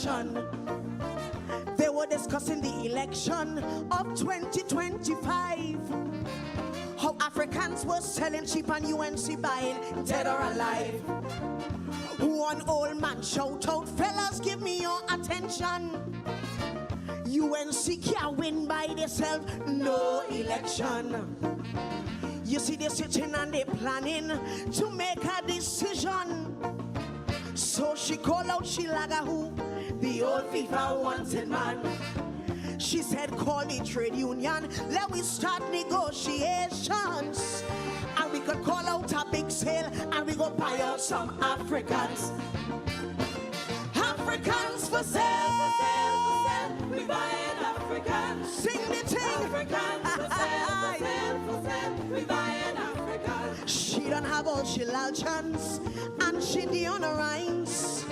election. They were discussing the election of 2025. How Africans were selling cheap and UNC buying dead or alive. One old man shout out, fellas, give me your attention. UNC can't win by themselves, no election. You see, they're sitting and they're planning to make a decision. So she called out Shilaga, who the old FIFA wanted man. She said, call the trade union, let we start negotiations. And we could call out a big sale and we go buy out some Africans. Africans for sale, for sale, for sale. We buying Africans. Sing the thing. Africans for sale, for sale, for sale. We buying Africans. She don't have all she chance and she the honor rhymes.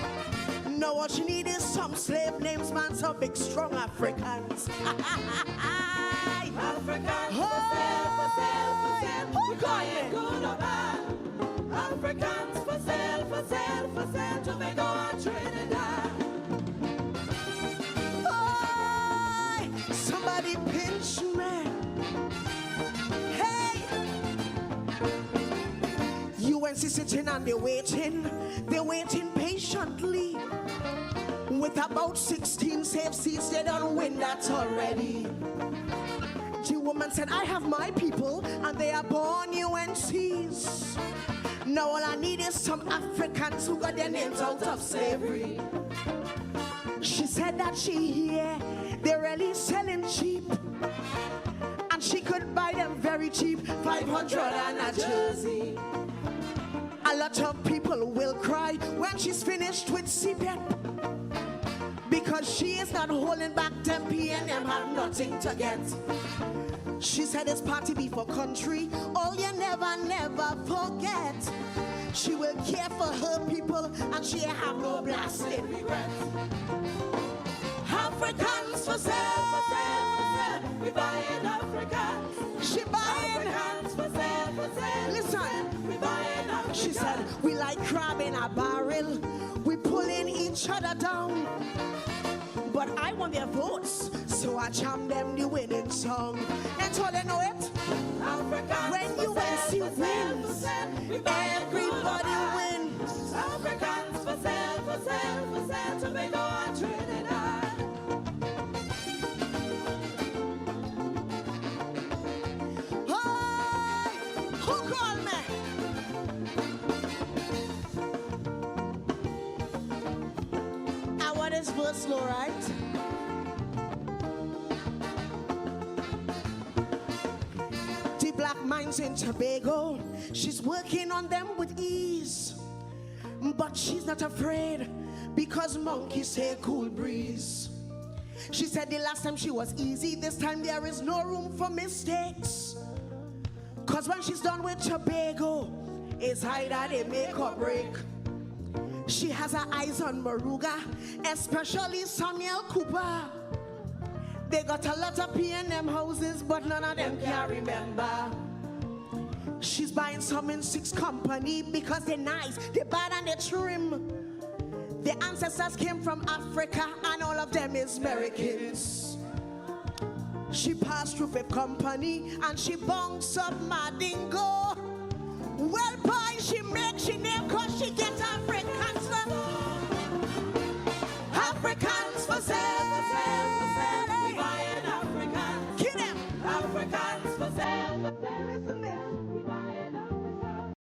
No, what she need is some slave names, man, some big strong Africans. Africans for sale, for sale, for sale. We buying good or bad. Africans for sale, for sale, for sale. Tobago and Trinidad. Somebody pinch me. Hey! UNC sitting and they're waiting patiently. With about 16 safe seats, they don't win that already. The woman said, I have my people and they are born UNCs. Now all I need is some Africans who got their names out of slavery. She said that she hear they're really selling cheap, and she could buy them very cheap, 500 and a jersey. A lot of people will cry when she's finished with CPEP, because she is not holding back them P&M have nothing to get. She said this party be for country, all you never, never forget. She will care for her people and she have no blasted regret. Africans for sale, for sale, for sale. We buying Africans. She buying Africans for sale, for sale. Listen, we buying Africans. She said we like crab in a barrel. We pulling each other down. But I want their votes, so I jam them the winning song. And so they know it. Africans when you wins, everybody wins. Africans for sale, for sale, for sale. Tobago and Trinidad. Verse slow, right? The black minds in Tobago, she's working on them with ease, but she's not afraid because monkeys say cool breeze. She said the last time she was easy, this time there is no room for mistakes, cause when she's done with Tobago, it's either they make or break. She has her eyes on Maruga, especially Samuel Cooper. They got a lot of P&M houses, but none of them can remember. She's buying some in 6 company because they're nice, they're bad and they're trim. Their ancestors came from Africa and all of them is Americans. She passed through 5 company and she bunks up Madingo. Well, boy, she makes she name cause she gets Africans for Africans for sale, for sale, for sale. We buying Africans. Kill them. Africans for sale, for sale. Listen there. We buying Africans.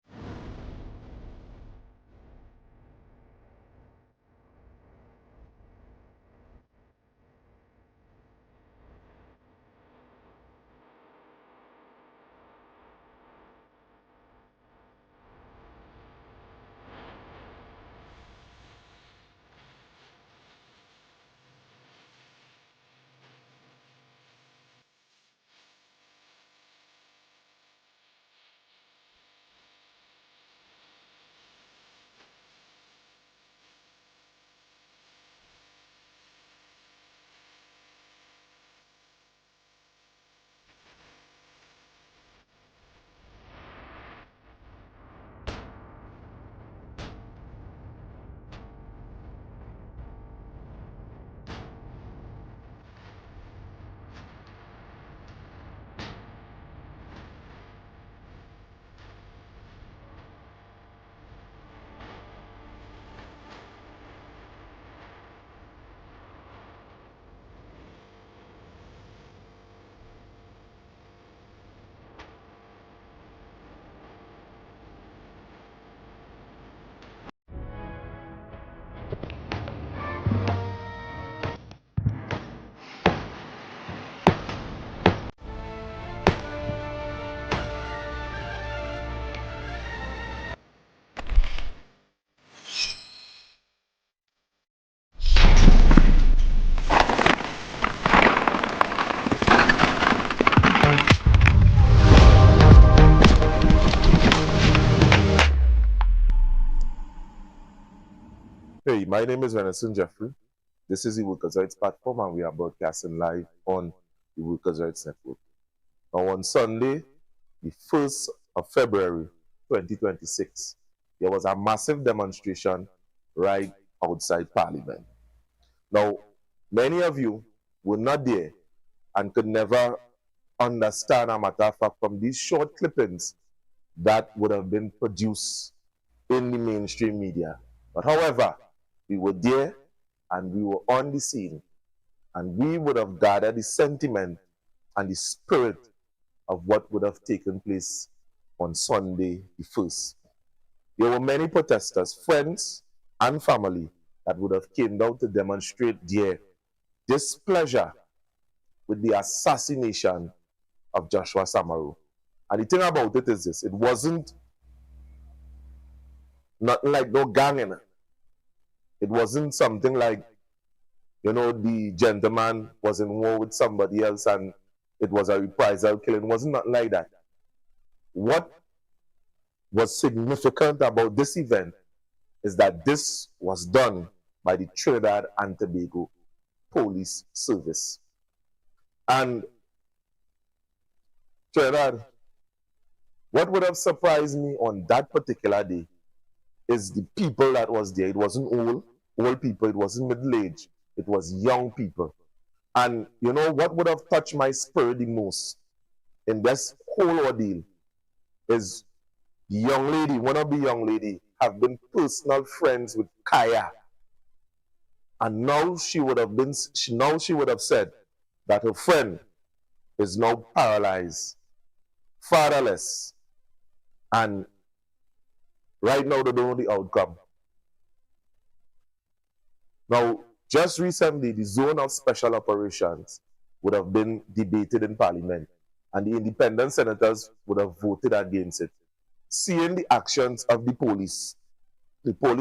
Hey, my name is Venison Jeffrey. This is the Workers' Rights Platform, and we are broadcasting live on the Workers' Rights Network. Now, on Sunday, the 1st of February 2026, there was a massive demonstration right outside Parliament. Now, many of you were not there and could never understand a matter of fact from these short clippings that would have been produced in the mainstream media. But however, we were there and we were on the scene, and we would have gathered the sentiment and the spirit of what would have taken place on Sunday the 1st. There were many protesters, friends and family, that would have came down to demonstrate their displeasure with the assassination of Joshua Samroo. And the thing about it is this: it wasn't nothing like no gang in it. It wasn't something like, you know, the gentleman was in war with somebody else and it was a reprisal killing. It wasn't nothing like that. What was significant about this event is that this was done by the Trinidad and Tobago Police Service. And Trinidad, what would have surprised me on that particular day is the people that was there. It wasn't old people, it wasn't middle-aged, it was young people. And you know what would have touched my spirit the most in this whole ordeal is the young lady, one of the young lady, have been personal friends with Kaya. And now she would have said that her friend is now paralyzed, fatherless, and right now they don't know the outcome. Now, just recently, the zone of special operations would have been debated in Parliament, and the independent senators would have voted against it. Seeing the actions of the police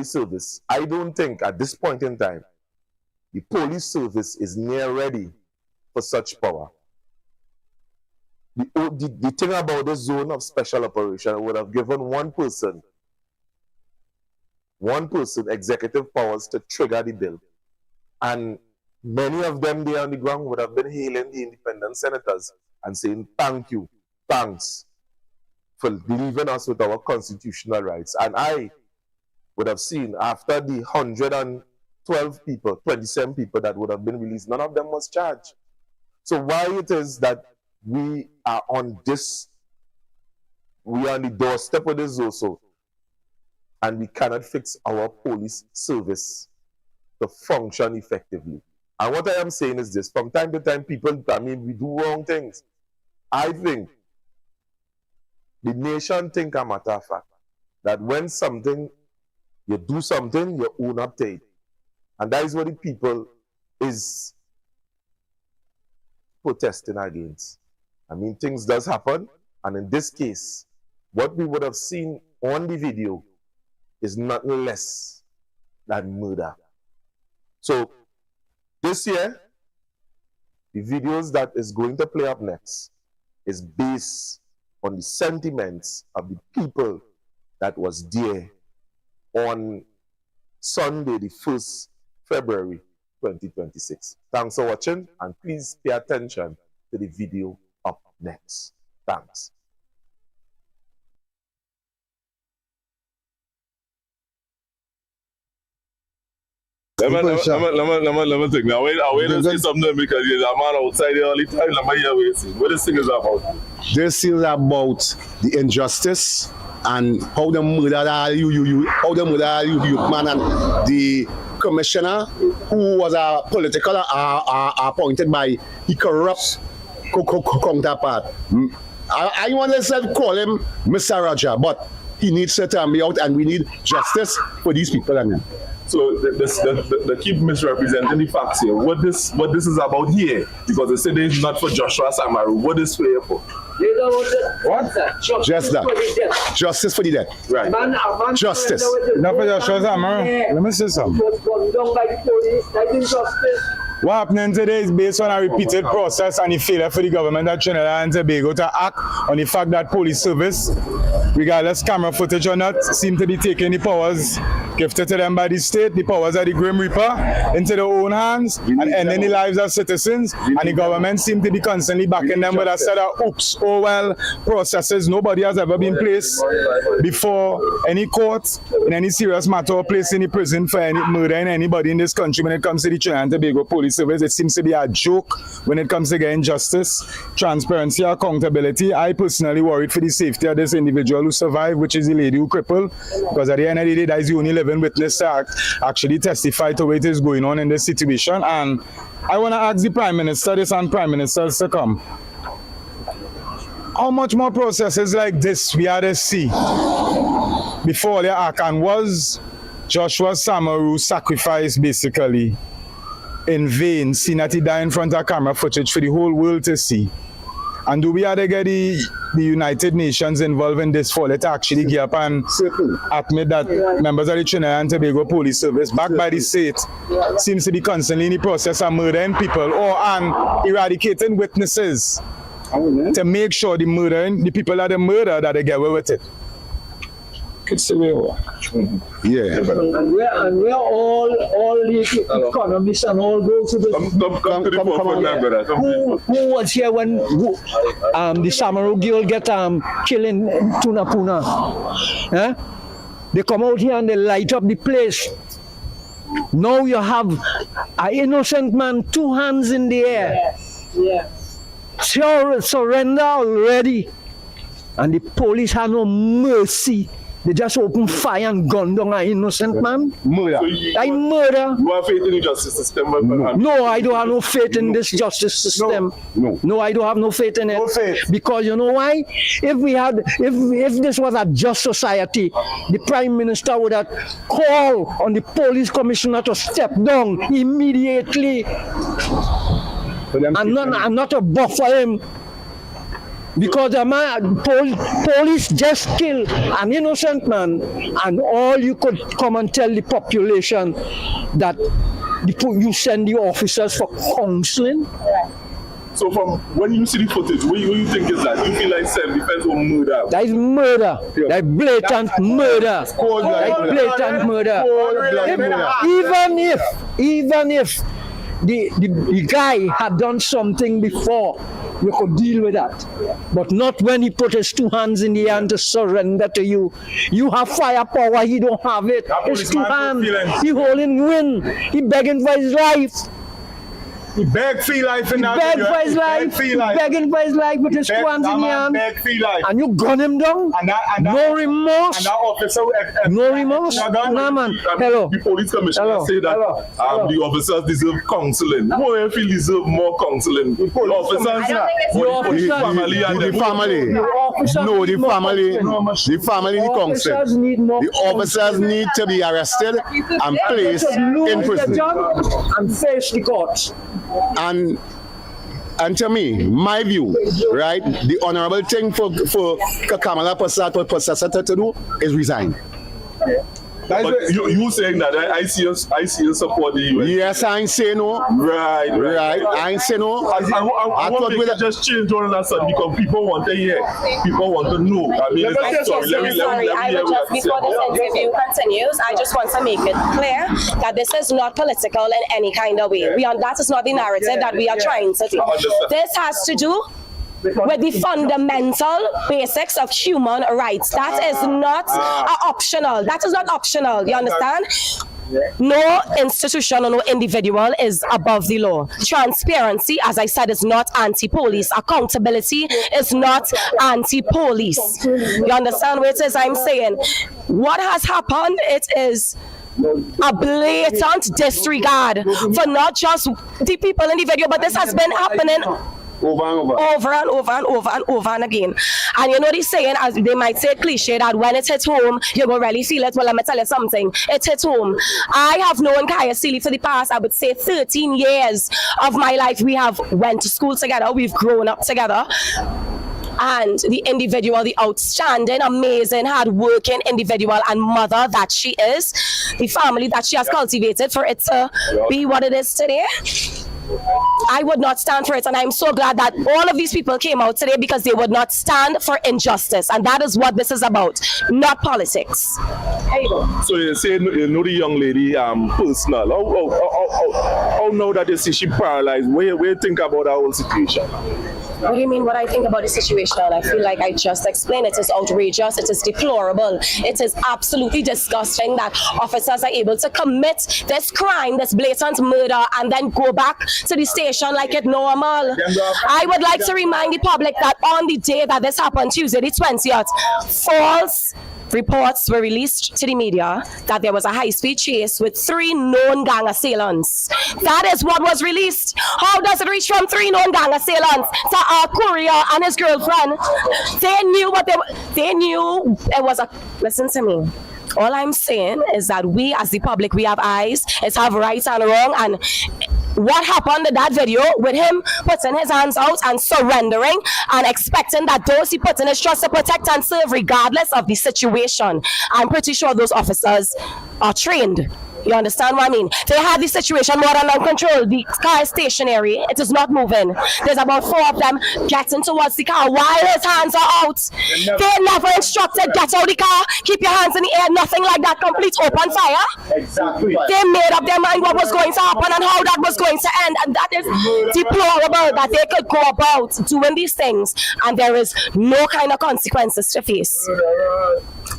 service, I don't think at this point in time, the police service is near ready for such power. The thing about the zone of special operation would have given one person executive powers to trigger the bill. And many of them there on the ground would have been hailing the independent senators and saying, thank you, thanks for leaving us with our constitutional rights. And I would have seen after the 112 people, 27 people that would have been released, none of them was charged. So why it is that we are on the doorstep of this also, and we cannot fix our police service to function effectively. And what I am saying is this: from time to time, we do wrong things. I think the nation think, a matter of fact, that when you do something, you own up to it. And that is what the people is protesting against. Things does happen, and in this case, what we would have seen on the video is nothing less than murder. So this year, the videos that is going to play up next is based on the sentiments of the people that was there on Sunday, the 1st February 2026. Thanks for watching, and please pay attention to the video up next. Thanks. Let me think. Now, wait to say something, because there's a man outside there all the time. Let me hear what you say. What this thing is about? This is about the injustice and how the murder man, and the commissioner who was a political appointed by the corrupt counterpart. I want to call him Mr. Roger, but he needs to turn me out, and we need justice for these people. So they keep misrepresenting the facts here. What this is about here, because they say this is not for Joshua Samroo. What is here for? What? Just that. Justice for the dead. Right. Justice. Not for Joshua Samroo. Let me say something. What happening today is based on a repeated process and the failure for the government of Trinidad and Tobago to act on the fact that police service, regardless camera footage or not, seem to be taking the powers gifted to them by the state, the powers of the Grim Reaper, into their own hands, and ending the lives of citizens. And the government seem to be constantly backing them with a set of oops, oh well, processes. Nobody has ever been placed before any court in any serious matter or placed in the prison for any murdering anybody in this country. When it comes to the Trinidad and Tobago Police Service, it seems to be a joke when it comes to getting justice, transparency, accountability. I personally worried for the safety of this individual who survived, which is the lady who crippled, because at the end of the day, that is the only living witness to actually testify to what is going on in this situation. And I want to ask the Prime Minister this and Prime Ministers to come. How much more processes like this we had to see before the act? And was Joshua Samroo sacrificed basically in vain, seeing that he died in front of camera footage for the whole world to see? And do we have to get the United Nations involved in this for it to actually get up and admit that members of the Trinidad and Tobago Police Service, backed by the state, seems to be constantly in the process of murdering people or eradicating witnesses to make sure the people that they murder, that they get away with it? Yeah. And we're all the economists and all those who was here when the Samroo girl get killed in Tunapuna. Eh? They come out here and they light up the place. Now you have an innocent man, 2 hands in the air. Surrender already. And the police have no mercy. They just open fire and gun down an innocent man. Murder. I murder. You have faith in the justice system? No, I don't have no faith in this justice system. No, I don't have no faith in it. No faith. Because you know why? If this was a just society, the Prime Minister would have called on the police commissioner to step down immediately and not to buffer him. Because the police just killed an innocent man, and all you could come and tell the population that you send the officers for counseling. So from when you see the footage, what you think is that? You feel like self-defense or murder? That is murder. That is blatant murder. That is blatant murder. Even if the guy had done something before, you could deal with that. But not when he put his 2 hands in the air to surrender to you. You have firepower, he don't have it. His 2 hands, he holding wind. He begging for his life. He begged for life in that Begging for his life. Begging for his life with his 2 hands in the hand. And you gun him down. No remorse. And that officer, no remorse. Nah, man. Hello. The police commissioner say that the officers deserve counseling. Who do you feel deserve more counseling? The officers, The family need counseling. The officers need to be arrested and placed in prison. And face the courts. And to me, my view, right, the honorable thing for Kamala Persad to do is resign. But you saying that I see you support the US. Yes, I ain't say no. Right. I ain't say no. I thought we just change all of that stuff because people want to hear. People want to know. I mean, Sorry, I would just, before this interview continues, I just want to make it clear that this is not political in any kind of way. That is not the narrative that we are trying to do. This has to do with the fundamental basics of human rights. That is not optional. That is not optional. You understand? No institution or no individual is above the law. Transparency, as I said, is not anti-police. Accountability is not anti-police. You understand what it is I'm saying? What has happened, it is a blatant disregard for not just the people in the video, but this has been happening over and again. And you know the saying, as they might say cliche, that when it hits home, you go really feel it. Well, let me tell you something. It hits home. I have known Kaya Sealy for the past, I would say 13 years of my life. We have went to school together. We've grown up together. And the individual, the outstanding, amazing, hard-working individual and mother that she is, the family that she has cultivated for it to be what it is today, I would not stand for it. And I'm so glad that all of these people came out today because they would not stand for injustice. And that is what this is about, not politics. There you go. So you say you know the young lady personal. How now that you see she paralyzed, what you think about that whole situation? What do you mean what I think about the situation? I feel like I just explained it is outrageous, it is deplorable, it is absolutely disgusting that officers are able to commit this crime, this blatant murder, and then go back to the station like it's normal. I would like to remind the public that on the day that this happened, Tuesday the 20th, false reports were released to the media that there was a high-speed chase with 3 known gang assailants. That is what was released. How does it reach from 3 known gang assailants to our courier and his girlfriend? They knew what they knew it was a... Listen to me. All I'm saying is that we as the public, we have eyes, it's have right and wrong, and what happened in that video with him putting his hands out and surrendering and expecting that those he put in his trust to protect and serve regardless of the situation. I'm pretty sure those officers are trained. You understand what I mean? They have the situation more than under control. The car is stationary. It is not moving. There's about 4 of them getting towards the car while his hands are out. They never instructed, get out the car, keep your hands in the air, nothing like that, complete open fire. Exactly. They made up their mind what was going to happen and how that was going to end. And that is deplorable that they could go about doing these things and there is no kind of consequences to face.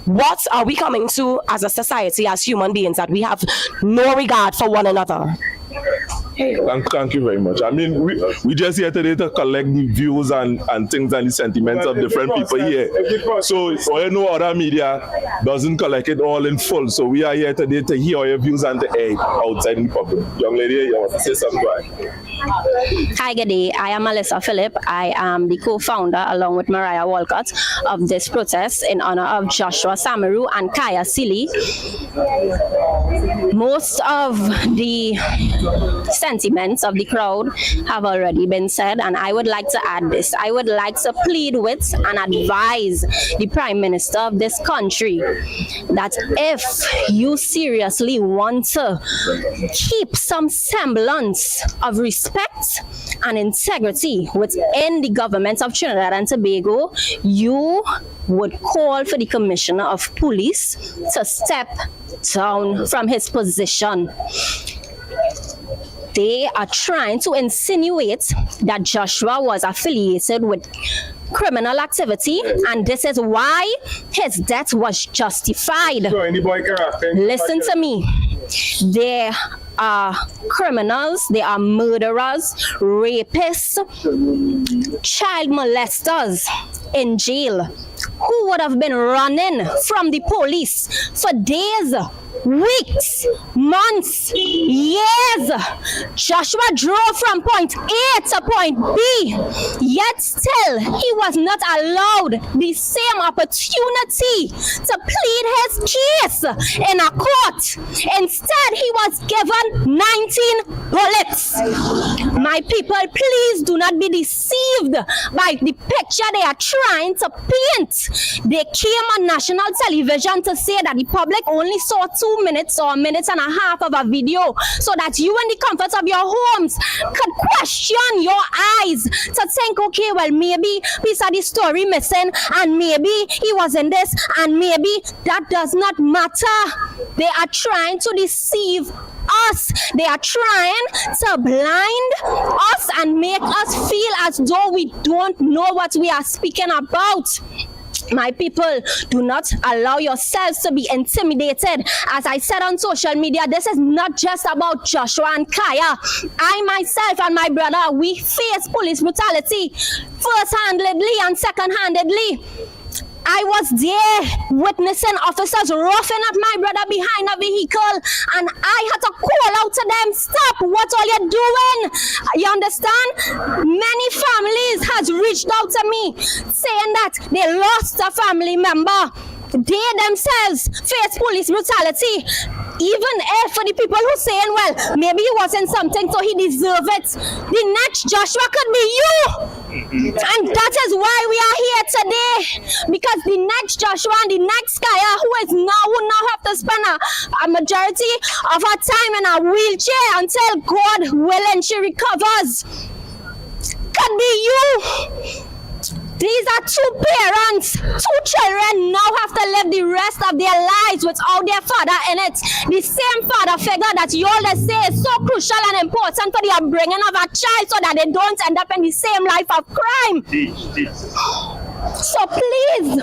What are we coming to as a society, as human beings, that we have no regard for one another? Thank you very much. I mean, we just here today to collect the views and things and the sentiments of different people here. So, other media doesn't collect it all in full. So we are here today to hear your views and to air outside in the public. Young lady, you want to say something? Hi, good day. I am Melissa Phillip. I am the co-founder, along with Mariah Walcott, of this protest in honor of Joshua Samroo and Kaya Sili. Most of the sentiments of the crowd have already been said, and I would like to add this. I would like to plead with and advise the Prime Minister of this country that if you seriously want to keep some semblance of respect and integrity within the government of Trinidad and Tobago, you would call for the Commissioner of Police to step down from his position. They are trying to insinuate that Joshua was affiliated with criminal activity, and this is why his death was justified. Listen to me. There are criminals, there are murderers, rapists, child molesters in jail who would have been running from the police for days, weeks, months, years. Joshua drove from point A to point B, yet still he was not allowed the same opportunity to plead his case in a court. Instead, he was given 19 bullets. My people, please do not be deceived by the picture they are trying to paint. They came on national television to say that the public only saw 2 minutes or a minute and a half of a video so that you in the comfort of your homes could question your eyes to think, okay, well, maybe piece of the story missing and maybe he was in this and maybe that does not matter. They are trying to deceive us. They are trying to blind us and make us feel as though we don't know what we are speaking about. My people, do not allow yourselves to be intimidated. As I said on social media, this is not just about Joshua and Kaya. I myself and my brother, we face police brutality first-handedly and second-handedly. I was there witnessing officers roughing up my brother behind a vehicle, and I had to call out to them, stop, what are you doing? You understand? Many families has reached out to me saying that they lost a family member. They themselves face police brutality. Even if for the people who saying, well, maybe he wasn't something so he deserved it, the next Joshua could be you. And that is why we are here today, because the next Joshua and the next Kaya who now have to spend a majority of her time in a wheelchair until God willing she recovers, could be you. These are two parents, two children now have to live the rest of their lives without their father in it. The same father figure that you all say is so crucial and important for the upbringing of a child so that they don't end up in the same life of crime. So please,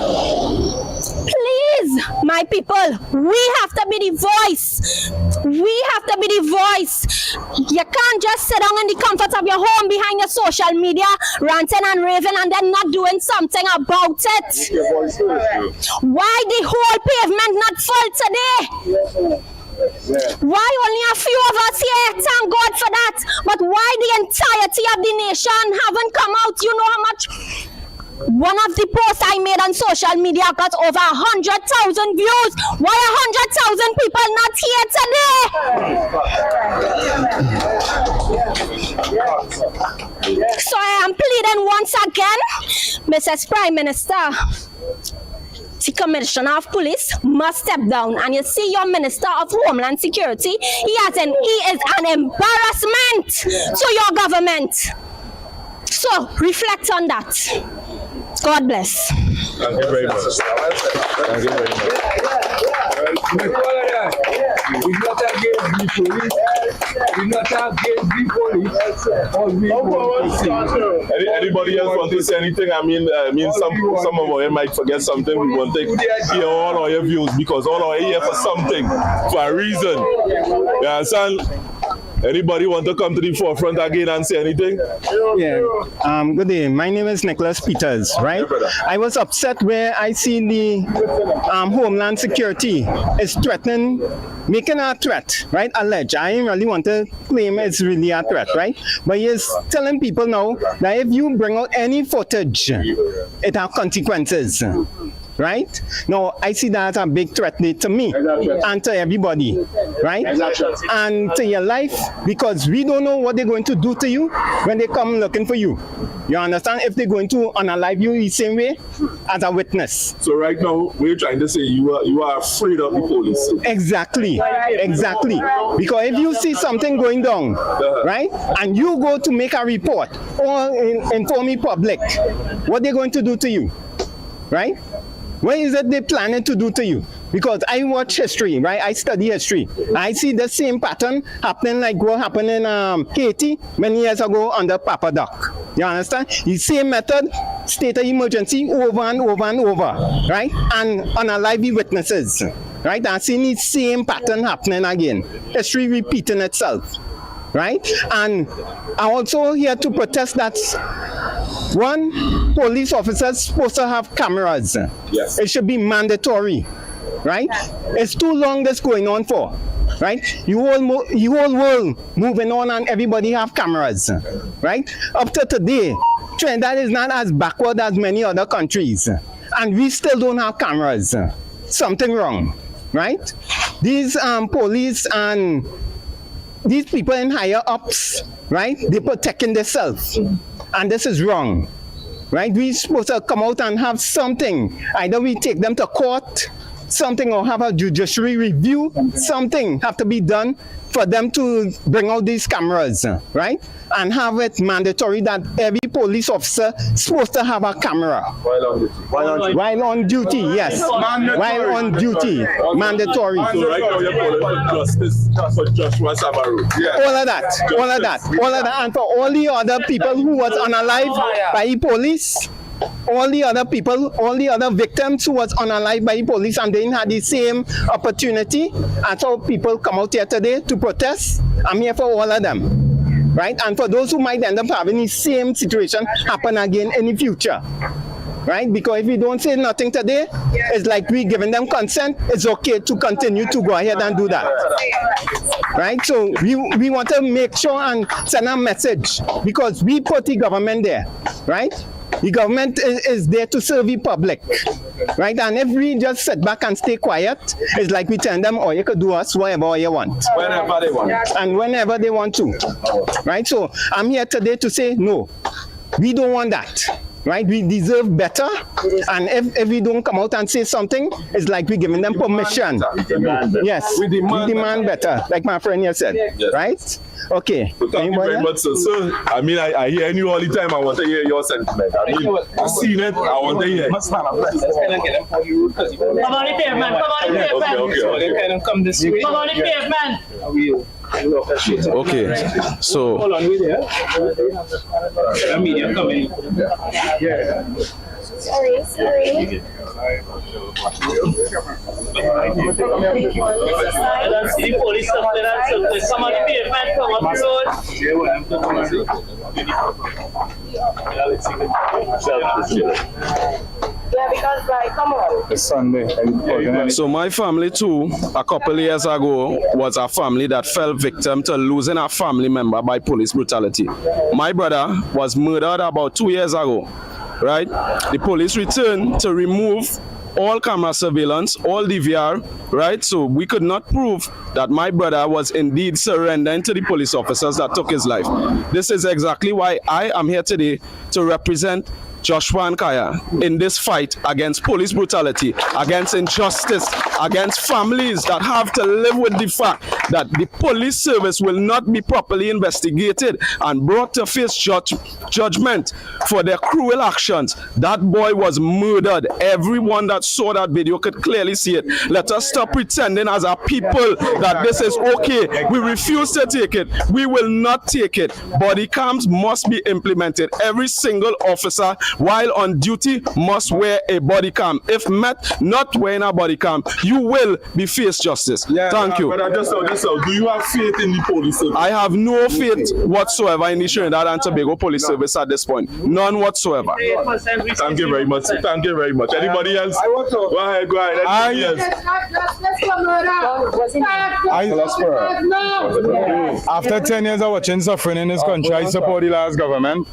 my people, we have to be the voice. We have to be the voice. You can't just sit down in the comfort of your home behind your social media, ranting and raving and then not doing something about it. Why the whole pavement not full today? Why only a few of us here? Thank God for that. But why the entirety of the nation haven't come out? You know how much? One of the posts I made on social media got over 100,000 views. Why 100,000 people not here today? So I am pleading once again, Mrs. Prime Minister, the Commissioner of Police must step down. And you see your Minister of Homeland Security, he is an embarrassment to your government. So reflect on that. God bless. Thank you very much. Thank you very much. We're not against the police. We're not against the police. Anybody else want to say anything? I mean, some of you might forget something. We want to hear all our views because all are here for something, for a reason. You understand? Anybody want to come to the forefront again and say anything? Yeah. Good day. My name is Nicholas Peters, right? I was upset where I see the Homeland Security is threatening, making a threat, right? Alleged. I didn't really want to claim it's really a threat, right? But he is telling people now that if you bring out any footage, it has consequences. Right? Now, I see that as a big threat to me and to everybody, right? And to your life, because we don't know what they're going to do to you when they come looking for you. You understand? If they're going to unalive you the same way as a witness. So right now, we're trying to say you are afraid of the police. Exactly. Because if you see something going down, right, and you go to make a report or inform the public, what they're going to do to you, right? What is it they're planning to do to you? Because I watch history, right? I study history. I see the same pattern happening like what happened in Haiti many years ago under Papa Doc. You understand? The same method, state of emergency over and over and over, right? And unalive the witnesses, right? I see the same pattern happening again. History repeating itself, right? And I'm also here to protest that one, police officers supposed to have cameras. Yes. It should be mandatory, right? It's too long this going on for, right? You whole world moving on and everybody have cameras, right? Up to today, Trinidad is not as backward as many other countries, and we still don't have cameras. Something wrong, right? These police and these people in higher ups, right? They're protecting themselves. And this is wrong, right? We're supposed to come out and have something. Either we take them to court, something, or have a judiciary review, something have to be done for them to bring out these cameras, right? And have it mandatory that every police officer is supposed to have a camera. While on duty, yes. While on duty, mandatory. So right now you're calling for justice for Joshua Samroo. Yeah. All of that. And for all the other people who was unalived by the police, all the other people, all the other victims who was unalived by the police and they didn't have the same opportunity. And so people come out here today to protest. I'm here for all of them, right? And for those who might end up having the same situation happen again in the future, right? Because if we don't say nothing today, it's like we giving them consent. It's okay to continue to go ahead and do that, right? So we want to make sure and send a message because we put the government there, right? The government is there to serve the public, right? And if we just sit back and stay quiet, it's like we tell them, oh, you could do us whatever you want. Whenever they want. And whenever they want to, right? So I'm here today to say, no, we don't want that. right? We deserve better. And if we don't come out and say something, it's like we're giving them permission. Yes, we demand better, like my friend here said, right? Okay. Well, thank you very much, sir. So, I mean, I hear you all the time. I want to hear your sentiment. I mean, I've seen it. I want to hear it. Come on the pavement. Come on the pavement. Okay. Come this way. Come on the pavement. Okay, so media coming. Sorry. See police up there. Come on the pavement. Come on the road. Yeah, because like, come on. It's Sunday. So my family too, a couple years ago, was a family that fell victim to losing a family member by police brutality. My brother was murdered about 2 years ago, right? The police returned to remove all camera surveillance, all DVR, right? So we could not prove that my brother was indeed surrendering to the police officers that took his life. This is exactly why I am here today to represent Joshua and Kaya in this fight against police brutality, against injustice, against families that have to live with the fact that the police service will not be properly investigated and brought to face judgment for their cruel actions. That boy was murdered. Everyone that saw that video could clearly see it. Let us stop pretending as a people that this is okay. We refuse to take it. We will not take it. Body cams must be implemented. Every single officer while on duty must wear a body cam. If met not wearing a body cam, you will be faced justice. Thank you. But just so, do you have faith in the police service? I have no faith whatsoever in the Trinidad and Tobago police service at this point. None whatsoever. Thank you very much. Thank you very much. Anybody else? Go ahead. Anybody else? After 10 years of watching suffering in this country, I support the last government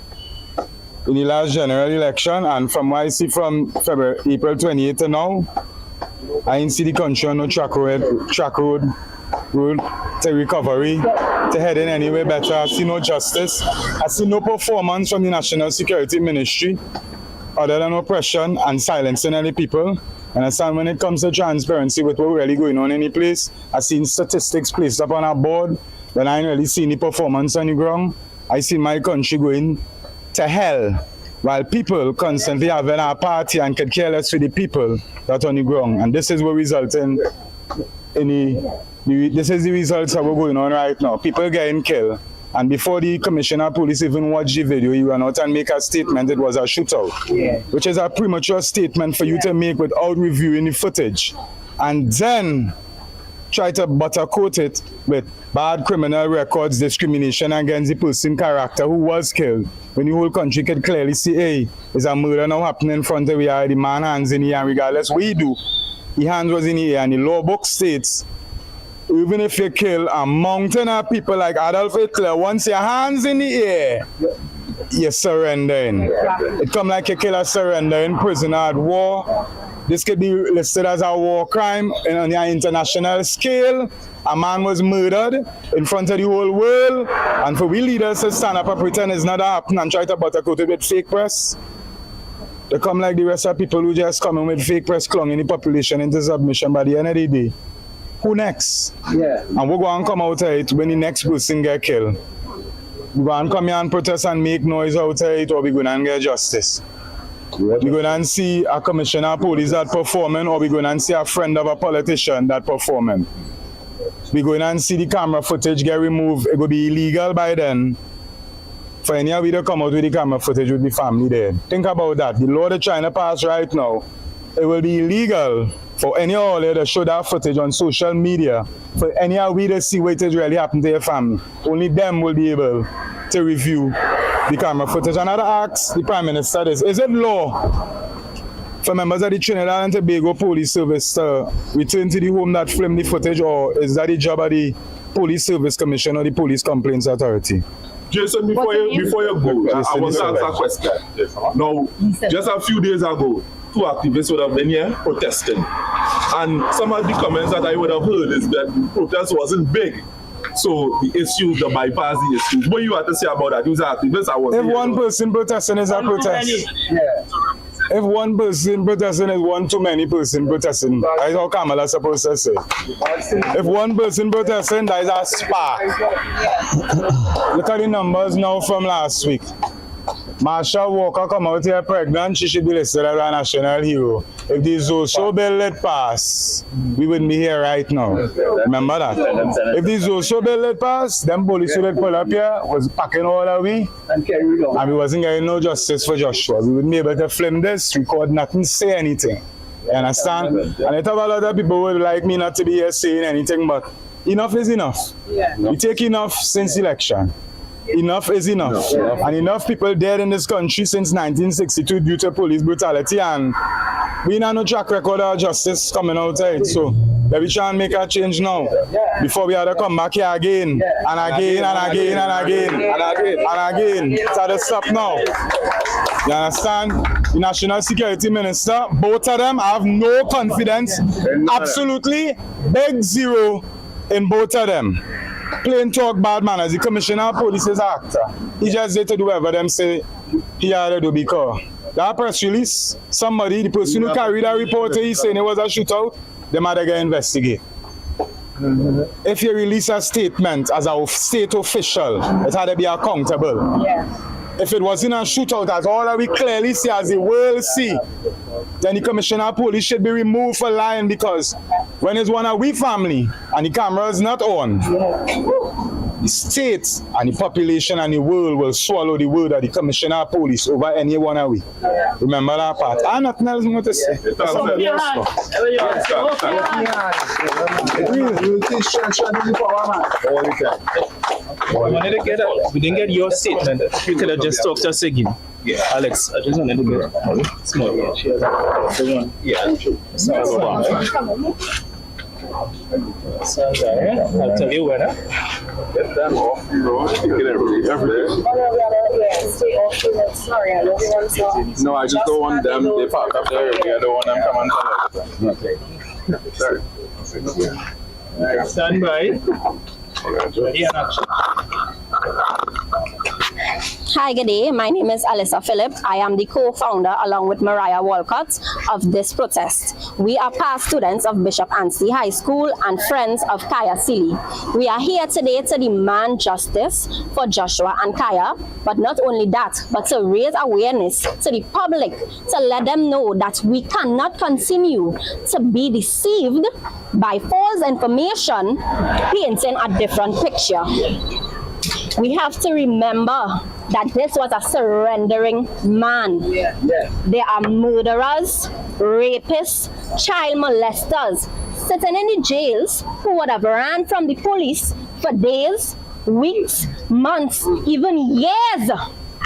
in the last general election, and from what I see from April 28th to now, I didn't see the country on no track road to recovery, to head in anywhere better. I see no justice. I see no performance from the National Security Ministry other than oppression and silencing any people. And when it comes to transparency with what really going on in the place, I've seen statistics placed up on our board, but I ain't really seen the performance on the ground. I see my country going to hell, while people constantly having a party and could care less for the people that on the ground. And this is what resulting in this is the results that we're going on right now. People getting killed. And before the commissioner of police even watched the video, he went out and make a statement it was a shootout, which is a premature statement for you to make without reviewing the footage. And then try to buttercoat it with bad criminal records, discrimination against the person character who was killed. When the whole country could clearly see, hey, there's a murder now happening in front of the man hands in the air, regardless what he do, the hands was in the air, and the law book states, even if you kill a mountain of people like Adolf Hitler, once your hands in the air, you're surrendering. It come like you kill a surrendering prisoner at war. This could be listed as a war crime on the international scale. A man was murdered in front of the whole world, and for we leaders to stand up and pretend it's not happening and try to buttercoat it with fake press, they come like the rest of people who just come in with fake press clung the population into submission. By the end of the day, who next? And we're going to come out of it when the next person get killed. We're going to come here and protest and make noise out of it, or we're going to get justice. We're going to see a commissioner of police that performing, or we're going to see a friend of a politician that performing. We're going to see the camera footage get removed. It will be illegal by then for any of you to come out with the camera footage with the family there. Think about that. The law they're trying to pass right now, it will be illegal for any of you to show that footage on social media, for any of you to see what is really happened to your family. Only them will be able to review the camera footage. And I'd ask the Prime Minister this, is it law for members of the Trinidad and Tobago Police Service to return to the home that filmed the footage, or is that the job of the Police Service Commission or the Police Complaints Authority? Jason, before you go, I want to ask a question. Now, just a few days ago, two activists would have been here protesting. And some of the comments that I would have heard is that the protest wasn't big. So the issues, the bypass the issues. What you have to say about that? You was activists. I was. If one person protesting is a protest. If one person protesting is one too many person protesting, that's how Kamala supposed to say. If one person protesting, that is a spark. Look at the numbers now from last week. Marsha Walker come out here pregnant, she should be listed as a national hero. If the Zoso bill let pass, we wouldn't be here right now. Remember that? If the Zoso bill let pass, them police would pull up here, was packing all the way, and we wasn't getting no justice for Joshua. We wouldn't be able to film this, record nothing, say anything. You understand? And I thought a lot of people would like me not to be here saying anything, but enough is enough. We take enough since election. Enough is enough. And enough people dead in this country since 1962 due to police brutality, and we have no track record of justice coming outside. So let me try and make a change now before we have to come back here again and again and again and again and again and again. So to stop now. You understand? The National Security Minister, both of them have no confidence, absolutely big zero in both of them. Plain talk, bad manners. The commissioner of police is an actor. He just there to do whatever them say he had to do because that press release, somebody, the person who carried that report, he saying it was a shootout, they might get investigated. If you release a statement as a state official, it had to be accountable. If it wasn't a shootout, as all that we clearly see, as the world see, then the commissioner of police should be removed for lying, because when it's one of we family and the camera is not on, the state and the population and the world will swallow the word of the commissioner of police over any one of we. Remember that part. I have nothing else more to say. We didn't get your statement. You could have just talked to us again. Alex, I just wanted to get small. I'll tell you when. Get them off the road. Get everything. No, I just don't want them. They park up there. I don't want them come and tell us. Sorry. Stand by. Hi, good day. My name is Alyssa Phillip. I am the co-founder, along with Mariah Walcott, of this protest. We are past students of Bishop Anstey High School and friends of Kaya Seeley. We are here today to demand justice for Joshua and Kaya, but not only that, but to raise awareness to the public, to let them know that we cannot continue to be deceived by false information painting a different picture. We have to remember that this was a surrendering man. There are murderers, rapists, child molesters sitting in the jails who would have ran from the police for days, weeks, months, even years.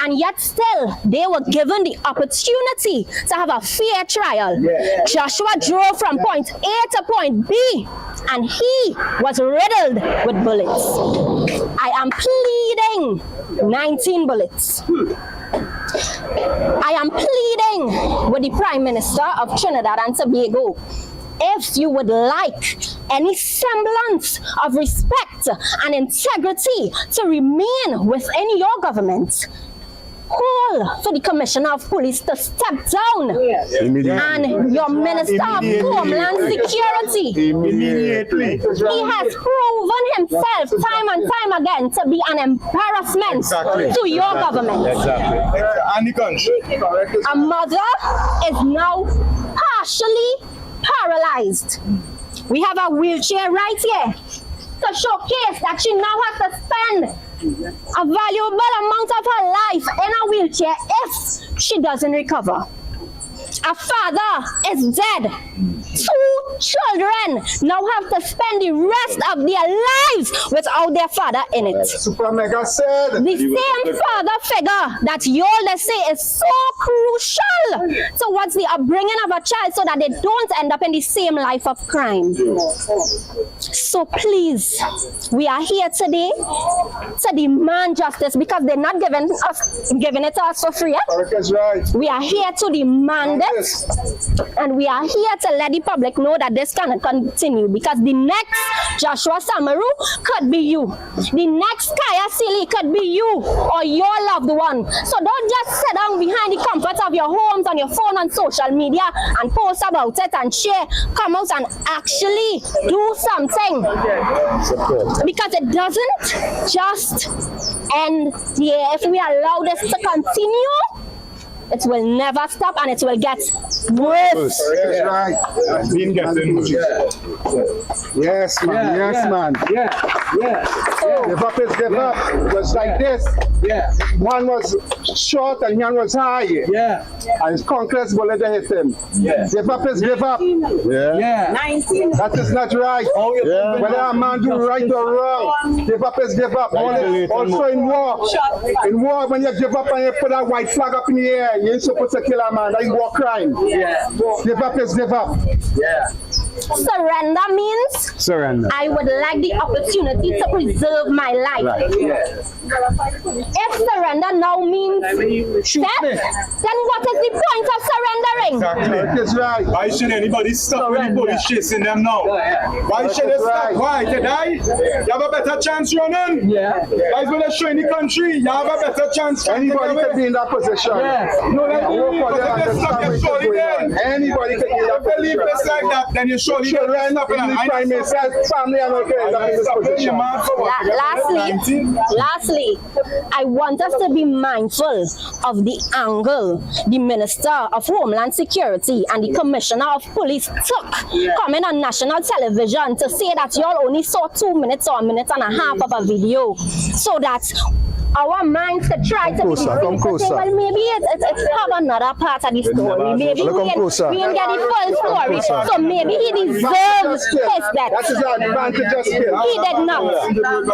And yet still, they were given the opportunity to have a fair trial. Joshua drove from point A to point B, and he was riddled with bullets. I am pleading 19 bullets. I am pleading with the Prime Minister of Trinidad and Tobago. If you would like any semblance of respect and integrity to remain within your government, call for the Commissioner of Police to step down and your Minister of Homeland Security. He has proven himself time and time again to be an embarrassment to your government. And the country. A mother is now partially paralyzed. We have a wheelchair right here to showcase that she now has to spend a valuable amount of her life in a wheelchair if she doesn't recover. A father is dead. 2 children now have to spend the rest of their lives without their father in it. The same father figure that you all say is so crucial towards the upbringing of a child so that they don't end up in the same life of crime. So please, we are here today to demand justice because they're not giving it to us for free. We are here to demand it, and we are here to let the public know that this cannot continue, because the next Joshua Samroo could be you. The next Kaya Sealy could be you or your loved one. So don't just sit down behind the comfort of your homes, on your phone, on social media and post about it and share. Come out and actually do something. Because it doesn't just end here. If we allow this to continue, it will never stop and it will get worse. That's right. Been getting worse. Yes, man. Yes, man. Give up is give up. It was like this. One was short and one was high. And his conquest bullet hit him. Give up is give up. 19. That is not right. Whether a man do right or wrong, give up is give up. Also in war, when you give up and you put that white flag up in the air, you ain't supposed to kill a man. That's war crime. Give up is give up. Surrender means Surrender. I would like the opportunity to preserve my life. If surrender now means death, then what is the point of surrendering? That's right. Why should anybody stop when the police chasing them now? Why should they stop? Why? To die? You have a better chance running. Guys, when they show in the country, you have a better chance. Anybody can be in that position. No, that Anybody can be in that believe it's like that, then you surely children, prime minister, family, and okay. Lastly, I want us to be mindful of the angle the Minister of Homeland Security and the Commissioner of Police took coming on national television to say that you all only saw 2 minutes or a minute and a half of a video, so that our minds could try to come closer. Well, maybe it's have another part of the story. Maybe we didn't get the full story. So maybe he deserves his death. That is the advantage of skill. He did not. He did not.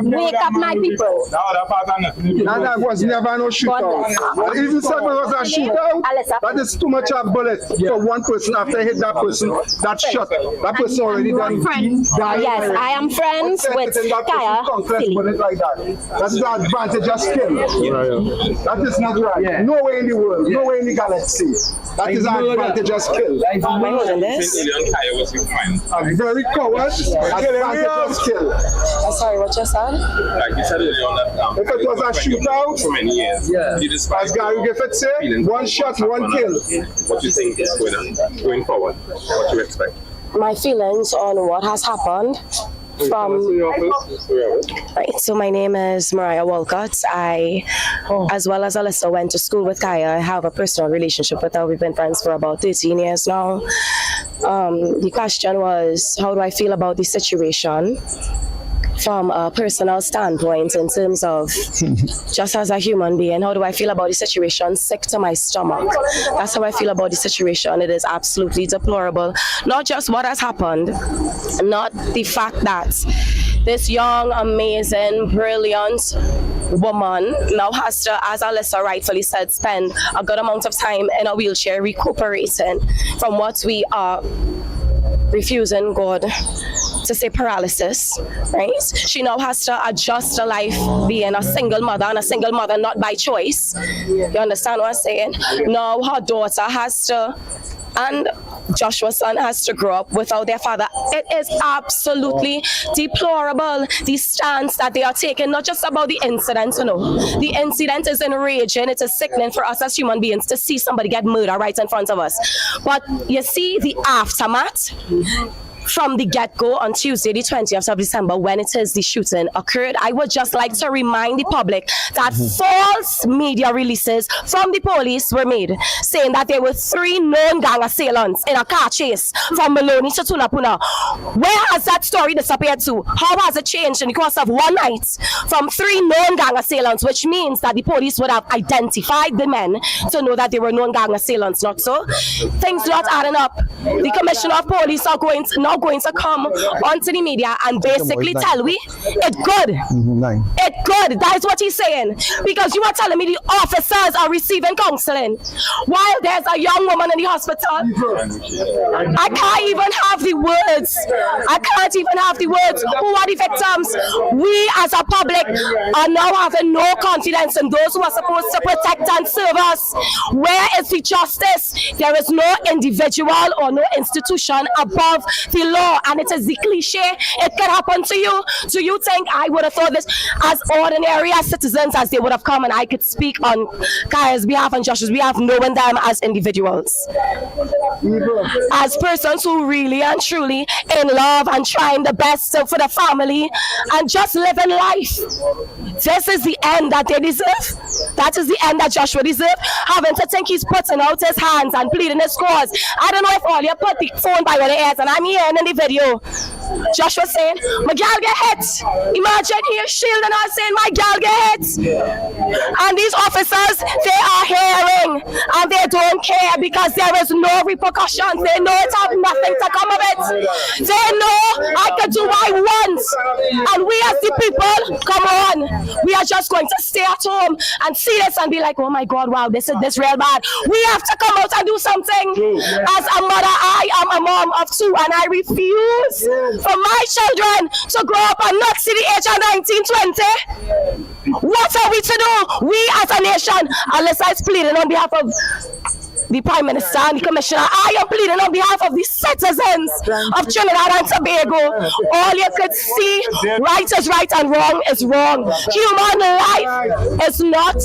Wake up, my people. And that was never no shootout. Even if it was a shootout, that is too much of bullet for one person. After hit that person, that shot, that person already done. Yes, I am friends with Kaya Sealy. Like that. That is the advantage of skill. That is not right. No way in the world, no way in the galaxy. That is the advantage of skill. A very coward, advantage of skill. Sorry, what you said? Like you said earlier on that if it was a shootout, for many years, as Gary Griffith said, one shot, one kill. What do you think is going forward? What do you expect? My feelings on what has happened. Right, so my name is Mariah Walcott. I, as well as Alyssa, went to school with Kaya. I have a personal relationship with her. We've been friends for about 13 years now. The question was, how do I feel about the situation? From a personal standpoint, in terms of just as a human being, how do I feel about the situation? Sick to my stomach. That's how I feel about the situation. It is absolutely deplorable. Not just what has happened, not the fact that this young, amazing, brilliant woman now has to, as Alyssa rightfully said, spend a good amount of time in a wheelchair recuperating from what we are refusing, God, to say paralysis, right? She now has to adjust her life being a single mother, and a single mother not by choice. You understand what I'm saying? Now her daughter has to, and Joshua's son has to grow up without their father. It is absolutely deplorable, the stance that they are taking, not just about the incident, you know. The incident is enraging, it is sickening for us as human beings to see somebody get murdered right in front of us. But you see the aftermath from the get-go on Tuesday, the 20th of December, when it is the shooting occurred. I would just like to remind the public that false media releases from the police were made, saying that there were 3 known gang assailants in a car chase from Maloney to Tunapuna. Where has that story disappeared to? How has it changed in the course of one night from 3 known gang assailants, which means that the police would have identified the men to know that they were known gang assailants, not so? Things not adding up. The Commissioner of Police are going to come onto the media and basically tell we it good. It Good. That is what he's saying. Because you are telling me the officers are receiving counseling while there's a young woman in the hospital. I can't even have the words. I can't even have the words. Who are the victims? We as a public are now having no confidence in those who are supposed to protect and serve us. Where is the justice? There is no individual or no institution above the law, and it is the cliche. It can happen to you. Do you think I would have thought this as ordinary as citizens as they would have come and I could speak on Kaya's behalf and Joshua's behalf, knowing them as individuals? As persons who really and truly in love and trying the best for the family and just living life. This is the end that they deserve. That is the end that Joshua deserves. Having to think he's putting out his hands and pleading his cause. I don't know if all you put the phone by your ears, and I'm hearing in the video Joshua saying, my gal get hit. Imagine here shielding us saying, my gal get hit. And these officers, they are hearing and they don't care because there is no repercussions. They know it have nothing to come of it. They know I can do what I want. And we as the people, come on, we are just going to stay at home and see this and be like, oh my God, wow, this real bad. We have to come out and do something. As a mother, I am a mom of two and I refuse for my children to grow up and not see the age of 19, 20. What are we to do? We as a nation, Alyssa is pleading on behalf of the Prime Minister and the Commissioner. I am pleading on behalf of the citizens of Trinidad and Tobago. All you could see, right is right and wrong is wrong. Human life is not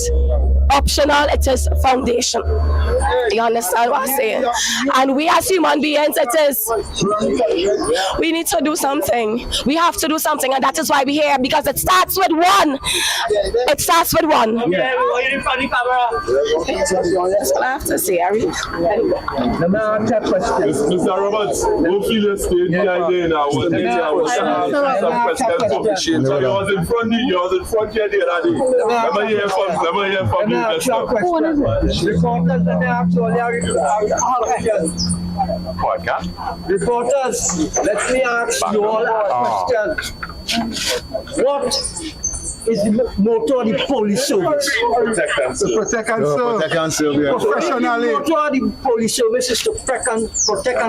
optional, it is foundation. You understand what I'm saying? And we as human beings, we need to do something. We have to do something, and that is why we're here, because it starts with one. It starts with one. That's what I have to say, Ari. Mr. Roberts, who feel you stay behind there now? So you was in front here the other day. Let me hear from you. Reporters, let me ask you all a question. What is the motto of the police service? Protect and serve. Professionally. The motto of the police service is to protect and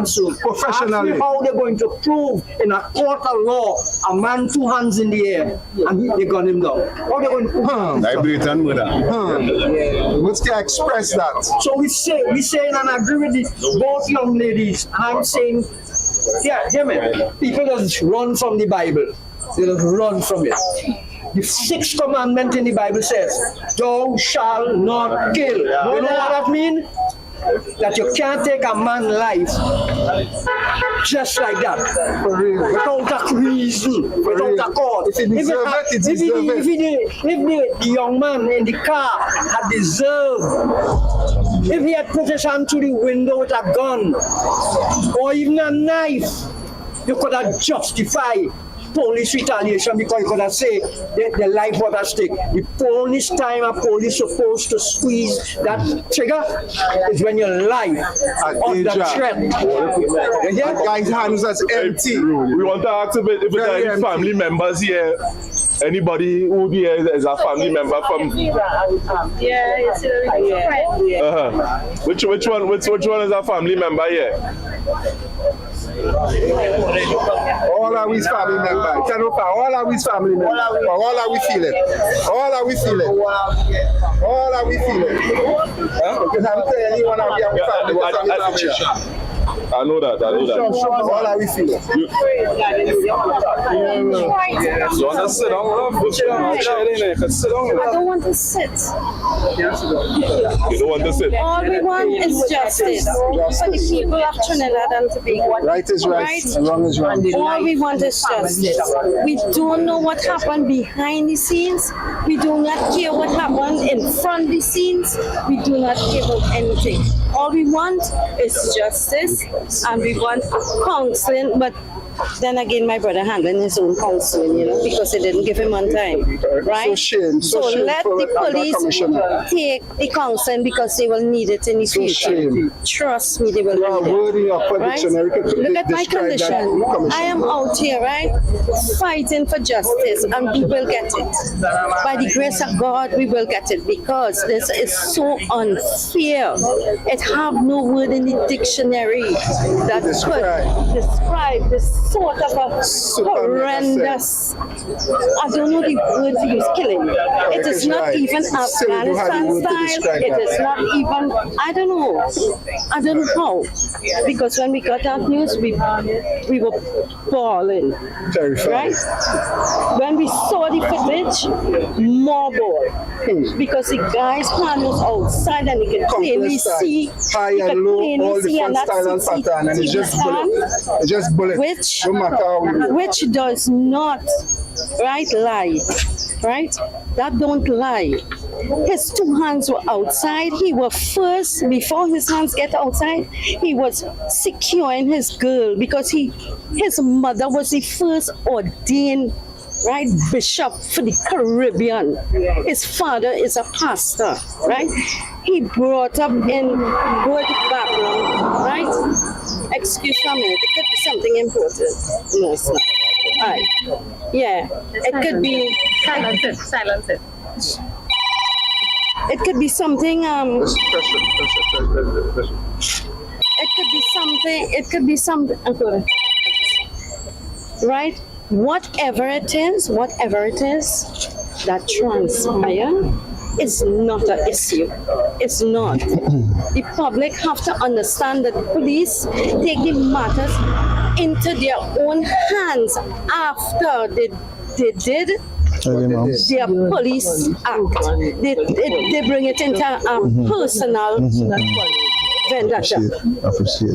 serve. Professionally. Ask me how they're going to prove in a court of law a man 2 hands in the air and they gun him down. How they going to prove that? What's to express that? So we say, and I agree with both young ladies, and I'm saying, yeah, hear me. People just run from the Bible. They just run from it. The 6th commandment in the Bible says, thou shalt not kill. You know what that means? That you can't take a man's life just like that, without a reason, without a cause. If the young man in the car had deserved, if he had put his hand to the window with a gun or even a knife, you could have justified police retaliation, because you could have said the life was at stake. The only time a police supposed to squeeze that trigger is when your life under threat. That guy's hands are empty. We want to ask if there are any family members here. Anybody who here is a family member from? Which one is a family member here? All are we family members. All are we family members. All are we feeling? All are we feeling? All are we feeling? Because I'm telling you, one of your family. I know that. All are we feeling? You want to sit down, I don't want to sit. You don't want to sit? All we want is justice for the people of Trinidad and Tobago. Right is right, and wrong is wrong. All we want is justice. We don't know what happened behind the scenes. We do not care what happened in front of the scenes. We do not care about anything. All we want is justice, and we want counseling, but then again, my brother handling his own counseling, because they didn't give him on time, right? So let the police take the counseling because they will need it in the future. Trust me, they will need it. Right? Look at my condition. I am out here, right, fighting for justice, and we will get it. By the grace of God, we will get it, because this is so unfair. It have no word in the dictionary that could describe this sort of a horrendous, I don't know the word to use, killing. It is not even Afghanistan style. It is not even, I don't know how. Because when we got that news, we were bawling. Right? When we saw the footage, more ball. Because the guy's hand was outside and he could plainly see. High and low, all different style and pattern, and it's just bullet. Which does not, lie. Right? That don't lie. His two hands were outside. He was first, before his hands get outside, he was securing his girl, because his mother was the first ordained, right, bishop for the Caribbean. His father is a pastor, right? He brought up in good background, right? Excuse me, it could be something important. No, it's not. All right. Yeah, it could be. Silence it. It could be something. It could be something. Right? Whatever it is that transpire is not an issue. It's not. The public have to understand that the police take the matters into their own hands after they did their police act. They bring it into a personal vendetta.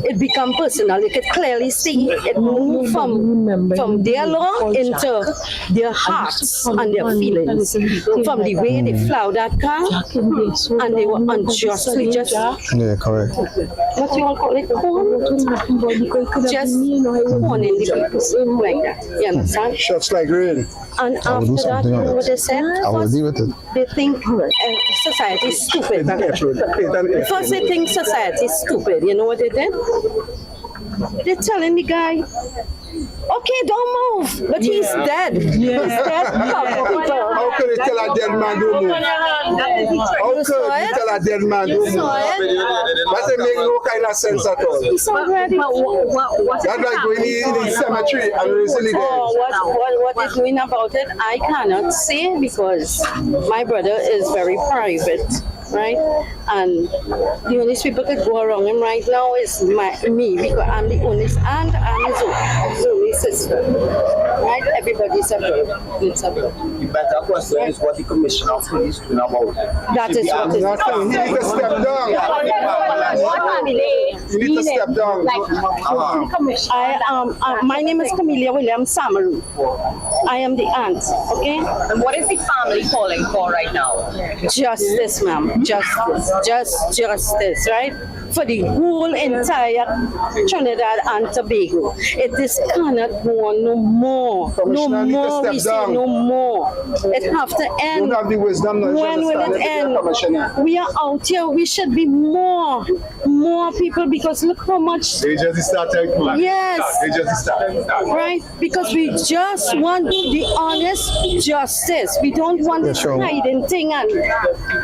It become personal. You could clearly see it move from their law into their hearts and their feelings. From the way they flew that car, and they were unjustly just. Yeah, correct. What you all call it? Just warning the people like that. You understand? Shots like rain. And after that, you know what they said? I will deal with it. They think society is stupid. First, they think society is stupid. You know what they did? They're telling the guy, okay, don't move, but he's dead. He's dead. How can you tell a dead man don't move? How can you tell a dead man don't move? That doesn't make no kind of sense at all. He's already. That's like going in the cemetery and raising the dead. What is doing about it, I cannot say, because my brother is very private. Right? And the only people that go around him right now is me, because I'm the only aunt and his only sister. Right? Everybody's a brother. It's a brother. The better question is what the commissioner of police doing about it. That is what it is. You need to step down. You need to step down. My name is Joshua Samroo. I am the aunt. Okay? And what is the family calling for right now? Justice, ma'am. Justice, right? For the whole entire Trinidad and Tobago. This cannot go on no more. No more, we say no more. It have to end. Don't have the wisdom. When will it end? We are out here. We should be more people, because look how much. They just started. Yes. They just started. Right? Because we just want the honest justice. We don't want this hiding thing and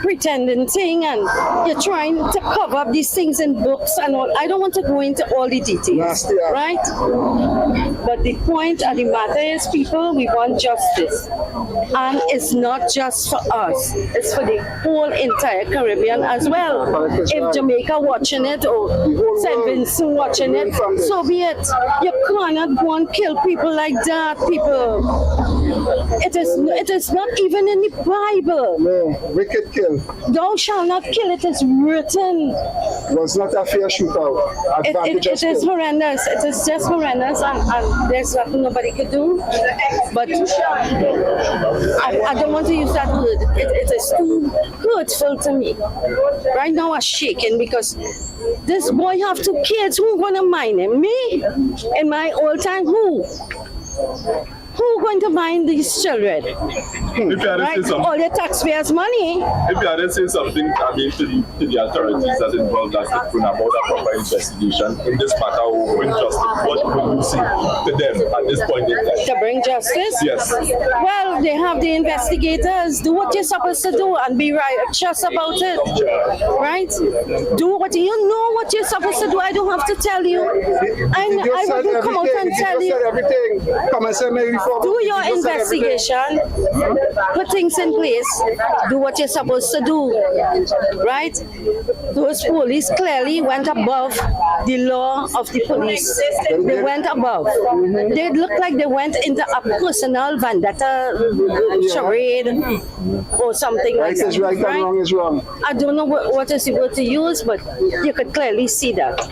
pretending thing, and you're trying to cover up these things in books and all. I don't want to go into all the details, right? But the point of the matter is, people, we want justice. And it's not just for us. It's for the whole entire Caribbean as well. If Jamaica watching it, or St. Vincent watching it, so be it. You cannot go and kill people like that, people. It is not even in the Bible. No, wicked kill. Thou shalt not kill, it is written. was not a fair shootout. It is horrendous. It is just horrendous, and there's nothing nobody could do. But I don't want to use that word. It is too hurtful to me. Right now I'm shaking because this boy have 2 kids. Who gonna mind him? Me? In my old time, who? Who going to mind these children? Right? All the taxpayers' money. If you had to say something, I mean, to the authorities that involved that about a proper investigation in this matter, who bring justice, what will you say to them at this point in time? To bring justice? Yes. Well, they have the investigators. Do what you're supposed to do and be righteous about it. Right? Do what you know what you're supposed to do. I don't have to tell you. I will come out and tell you. Come and say maybe. Do your investigation, put things in place, do what you're supposed to do, right? Those police clearly went above the law of the police. They went above. They looked like they went into a personal vendetta charade or something like that. Right is right and wrong is wrong. I don't know what is the word to use, but you could clearly see that.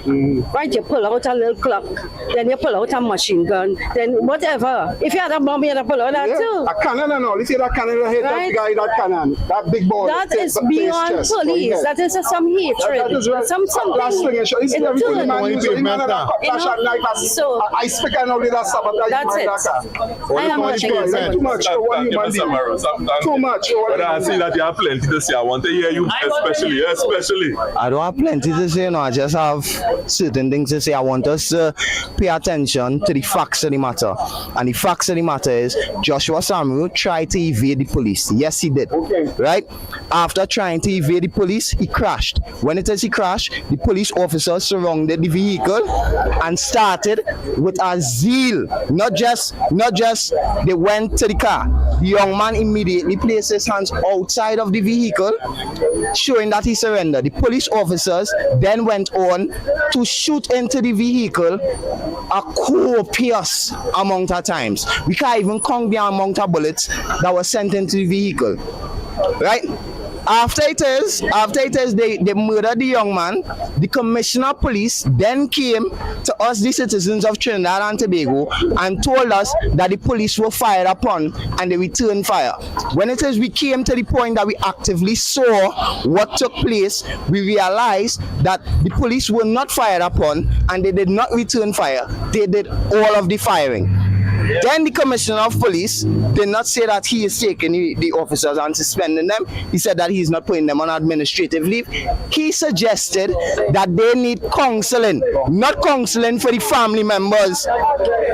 Right? You pull out a little clock, then you pull out a machine gun, then whatever. If you had a bomb, you had to pull out that too. A cannon and all. You see that cannon hit that guy, that cannon, that big ball. That is beyond police. That is some hatred. That is right. Something. Last thing, you see everything man use. So I speak and all that sabotage. That's it. I am watching it. Too much for one human being. Too much. But I see that you have plenty to say. I want to hear you, especially. I don't have plenty to say, no. I just have certain things to say. I want us to pay attention to the facts of the matter. And the facts of the matter is Joshua Samroo tried to evade the police. Yes, he did. Okay. Right? After trying to evade the police, he crashed. When it is he crashed, the police officers surrounded the vehicle and started with a zeal. Not just they went to the car. The young man immediately placed his hands outside of the vehicle, showing that he surrendered. The police officers then went on to shoot into the vehicle a copious amount of times. We can't even count the amount of bullets that were sent into the vehicle. Right? After it is they murdered the young man, the commissioner of police then came to us, the citizens of Trinidad and Tobago, and told us that the police were fired upon and they returned fire. When it is we came to the point that we actively saw what took place, we realized that the police were not fired upon and they did not return fire. They did all of the firing. Then the commissioner of police did not say that he is taking the officers and suspending them. He said that he's not putting them on administrative leave. He suggested that they need counseling, not counseling for the family members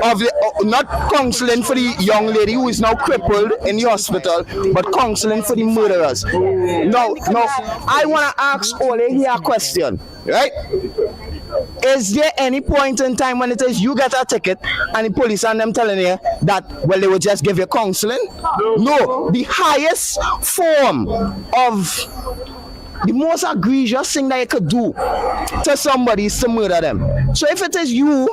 of the, not counseling for the young lady who is now crippled in the hospital, but counseling for the murderers. Now, I want to ask Ole here a question, right? Is there any point in time when it is you get a ticket and the police and them telling you that, well, they will just give you counseling? No. The highest form of the most egregious thing that you could do to somebody is to murder them. So if it is you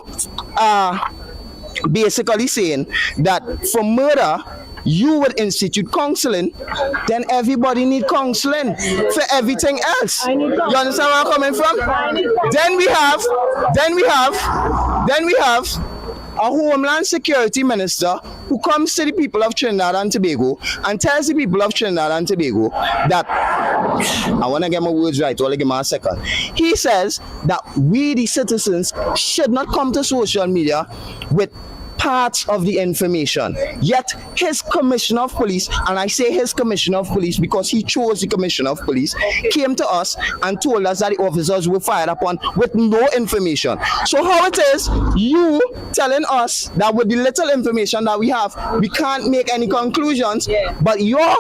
basically saying that for murder, you would institute counseling, then everybody need counseling for everything else. You understand where I'm coming from? Then we have a Homeland Security Minister who comes to the people of Trinidad and Tobago and tells the people of Trinidad and Tobago that, I want to get my words right, I'll give me a second. He says that we, the citizens, should not come to social media with parts of the information. Yet his commissioner of police, and I say his commissioner of police because he chose the commissioner of police, came to us and told us that the officers were fired upon with no information. So how it is you telling us that with the little information that we have, we can't make any conclusions, but your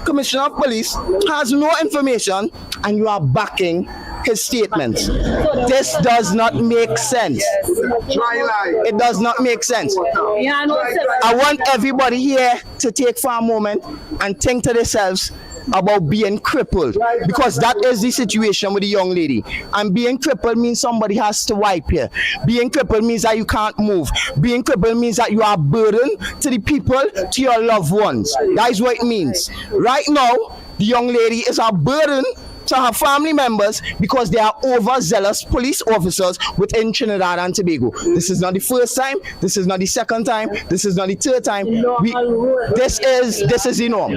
commissioner of police has no information and you are backing his statements. This does not make sense. It does not make sense. I want everybody here to take for a moment and think to themselves about being crippled, because that is the situation with the young lady. And being crippled means somebody has to wipe you. Being crippled means that you can't move. Being crippled means that you are burdened to the people, to your loved ones. That is what it means. Right now, the young lady is a burden to her family members because they are overzealous police officers within Trinidad and Tobago. This is not the first time, this is not the second time, this is not the third time. This is the norm.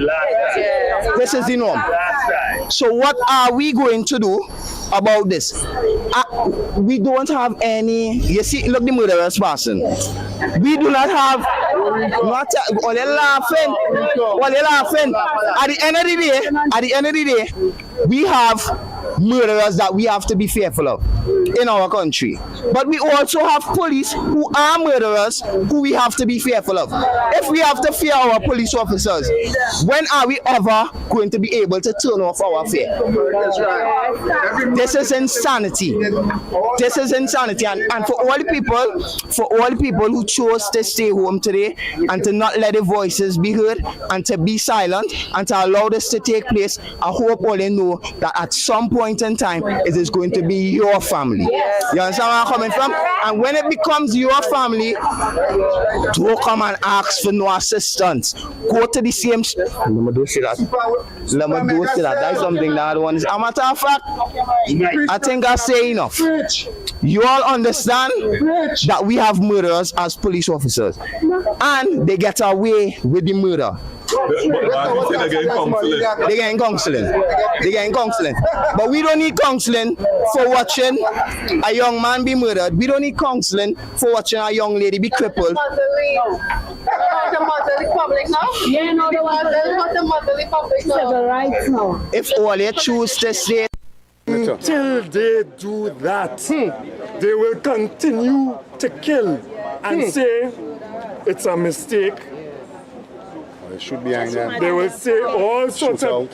This is the norm. So what are we going to do about this? We don't have any, you see, look the murderers passing. We do not have, while they're laughing. At the end of the day, we have murderers that we have to be fearful of in our country. But we also have police who are murderers who we have to be fearful of. If we have to fear our police officers, when are we ever going to be able to turn off our fear? This is insanity. This is insanity. And for all the people who chose to stay home today and to not let their voices be heard and to be silent and to allow this to take place, I hope all they know that at some point in time, it is going to be your family. You understand where I'm coming from? And when it becomes your family, don't come and ask for no assistance. Go to the same. Let me do that. That's something that I don't want to say. As a matter of fact, I think I say enough. You all understand that we have murderers as police officers, and they get away with the murder. They're getting counseling. But we don't need counseling for watching a young man be murdered. We don't need counseling for watching a young lady be crippled. If all they choose to say, until they do that, they will continue to kill and say it's a mistake. It should be behind them. They will say all sorts of.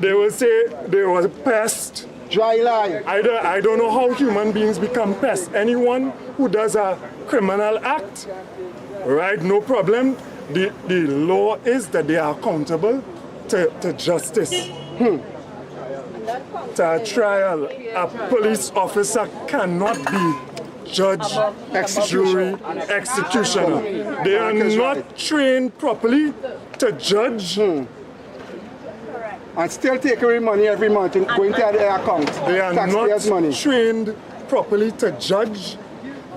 They will say they were pest. Dry lie. I don't know how human beings become pests. Anyone who does a criminal act, right? No problem. The law is that they are accountable to justice. To a trial, a police officer cannot be judge, jury, executioner. They are not trained properly to judge. And still take away money every month and go into their account. They are not trained properly to judge.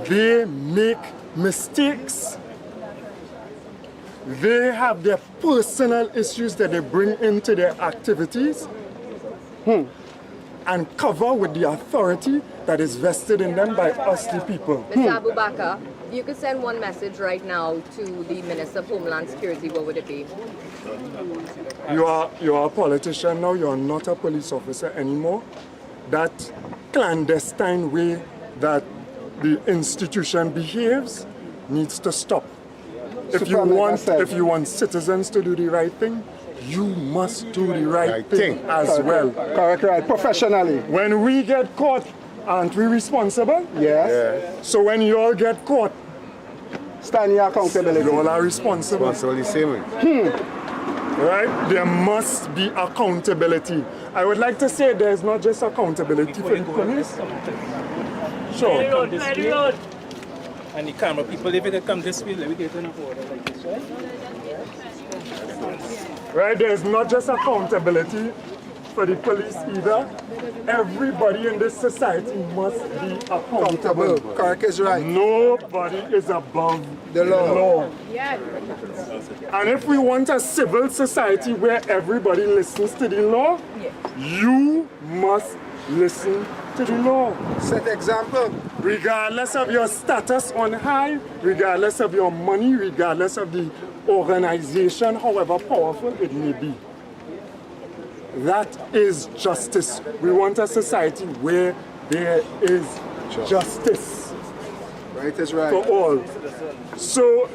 They make mistakes. They have their personal issues that they bring into their activities and cover with the authority that is vested in them by us, the people. Mr. Abubakar, if you could send one message right now to the Minister of Homeland Security, what would it be? You are a politician now, you are not a police officer anymore. That clandestine way that the institution behaves needs to stop. If you want citizens to do the right thing, you must do the right thing as well. Correct, right. Professionally. When we get caught, aren't we responsible? Yes. So when you all get caught, stand your accountability. You all are responsible. The same way. Right? There must be accountability. I would like to say there's not just accountability for the police. Sure. Very good. And the camera people, if they come this way, let me get on a border like this, right? Right, there's not just accountability for the police either. Everybody in this society must be accountable. Correct is right. Nobody is above the law. Yes. And if we want a civil society where everybody listens to the law, you must listen to the law. Set example. Regardless of your status on high, regardless of your money, regardless of the organization, however powerful it may be. That is justice. We want a society where there is justice. Right is right. For all. So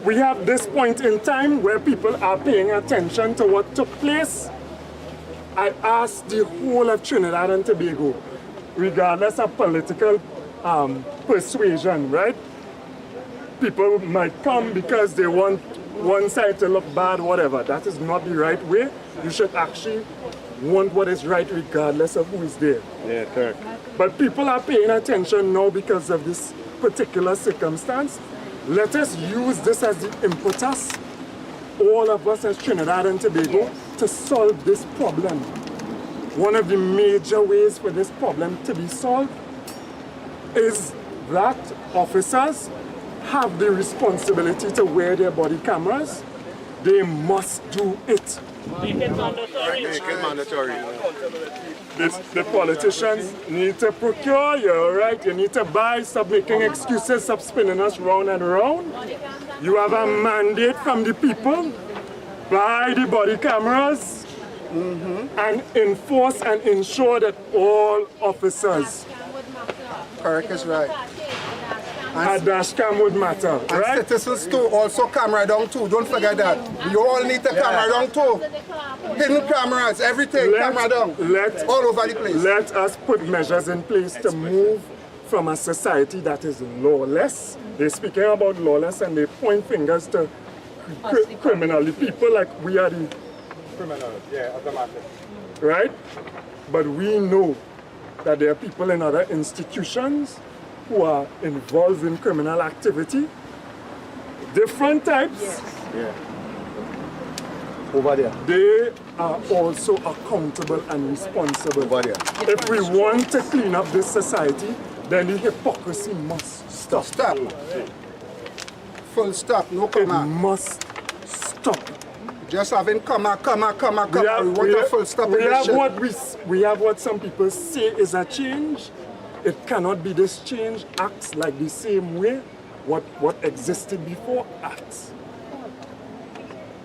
we have this point in time where people are paying attention to what took place. I asked the whole of Trinidad and Tobago, regardless of political persuasion, right? People might come because they want one side to look bad, whatever. That is not the right way. You should actually want what is right regardless of who is there. Yeah, correct. But people are paying attention now because of this particular circumstance. Let us use this as the impetus, all of us as Trinidad and Tobago, to solve this problem. one of the major ways for this problem to be solved is that officers have the responsibility to wear their body cameras. They must do it. Make it mandatory. The politicians need to procure you, right? You need to buy, stop making excuses, stop spinning us round and round. You have a mandate from the people. Buy the body cameras and enforce and ensure that all officers. Correct is right. A dash cam would matter, and right? Citizens too, also camera down too. Don't forget that. We all need the camera down too. Hidden cameras, everything, camera down. All over the place. Let us put measures in place to move from a society that is lawless. They're speaking about lawless and they point fingers to criminal. The people like we are the criminals, automatic. Right? But we know that there are people in other institutions who are involved in criminal activity, different types. Over there. They are also accountable and responsible. Over there. If we want to clean up this society, then the hypocrisy must stop. Stop. Full stop, no comma. It must stop. Just having comma. We want a full stop. We have what some people say is a change. It cannot be this change. Acts like the same way what existed before acts.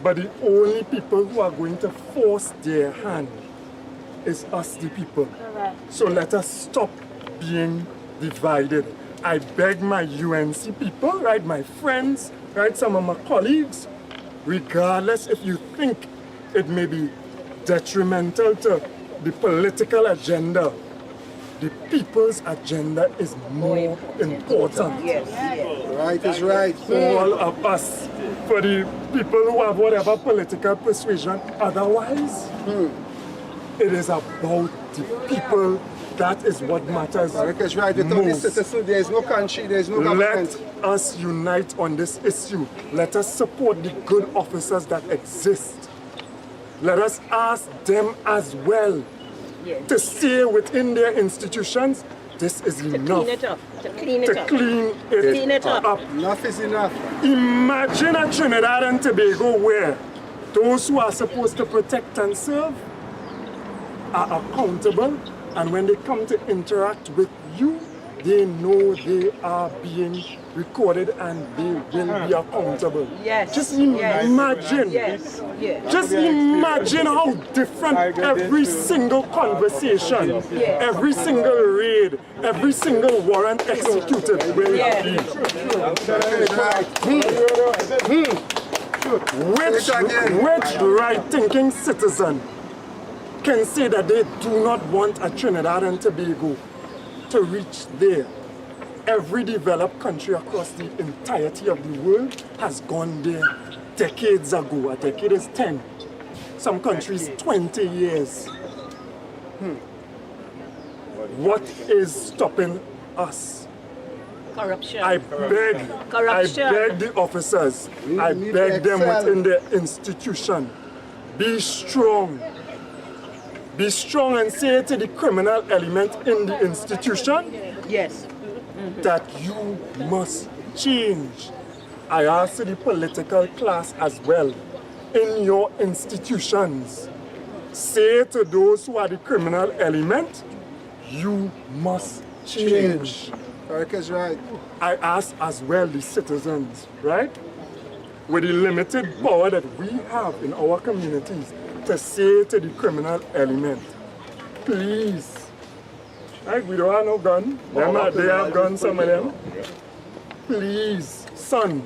But the only people who are going to force their hand is us, the people. So let us stop being divided. I beg my UNC people, right, my friends, right, some of my colleagues, regardless if you think it may be detrimental to the political agenda, the people's agenda is more important. Right is right. All of us, for the people who have whatever political persuasion otherwise, it is about the people. That is what matters That's right. There is no country, there is no government. Let us unite on this issue. Let us support the good officers that exist. Let us ask them as well to stay within their institutions. This is enough. To clean it up. Enough is enough. Imagine a Trinidad and Tobago where those who are supposed to protect and serve are accountable, and when they come to interact with you, they know they are being recorded and they will be accountable. Just imagine. Just imagine how different every single conversation, every single raid, every single warrant executed will be. Which right-thinking citizen can say that they do not want a Trinidad and Tobago to reach there? Every developed country across the entirety of the world has gone there decades ago. A decade is 10. Some countries 20 years. What is stopping us? Corruption. I beg the officers, I beg them within their institution, be strong. Be strong and say to the criminal element in the institution that you must change. I ask the political class as well, in your institutions, say to those who are the criminal element, you must change. Correct is right. I ask as well the citizens, right? With the limited power that we have in our communities, to say to the criminal element, please, right? We don't have no gun. They have guns, some of them. Please, son,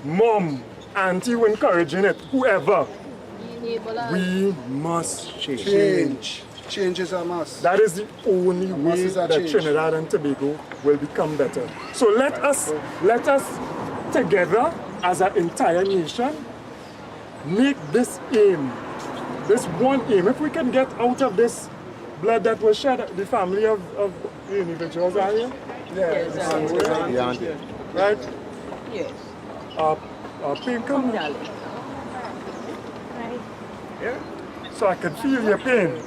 mom, auntie who encouraging it, whoever, we must change. Change is a must. That is the only way that Trinidad and Tobago will become better. So let us together as an entire nation make this aim, this one aim. If we can get out of this blood that was shed, the family of the individuals are here. Right? Yes. Pain come. Yeah. So I can feel your pain.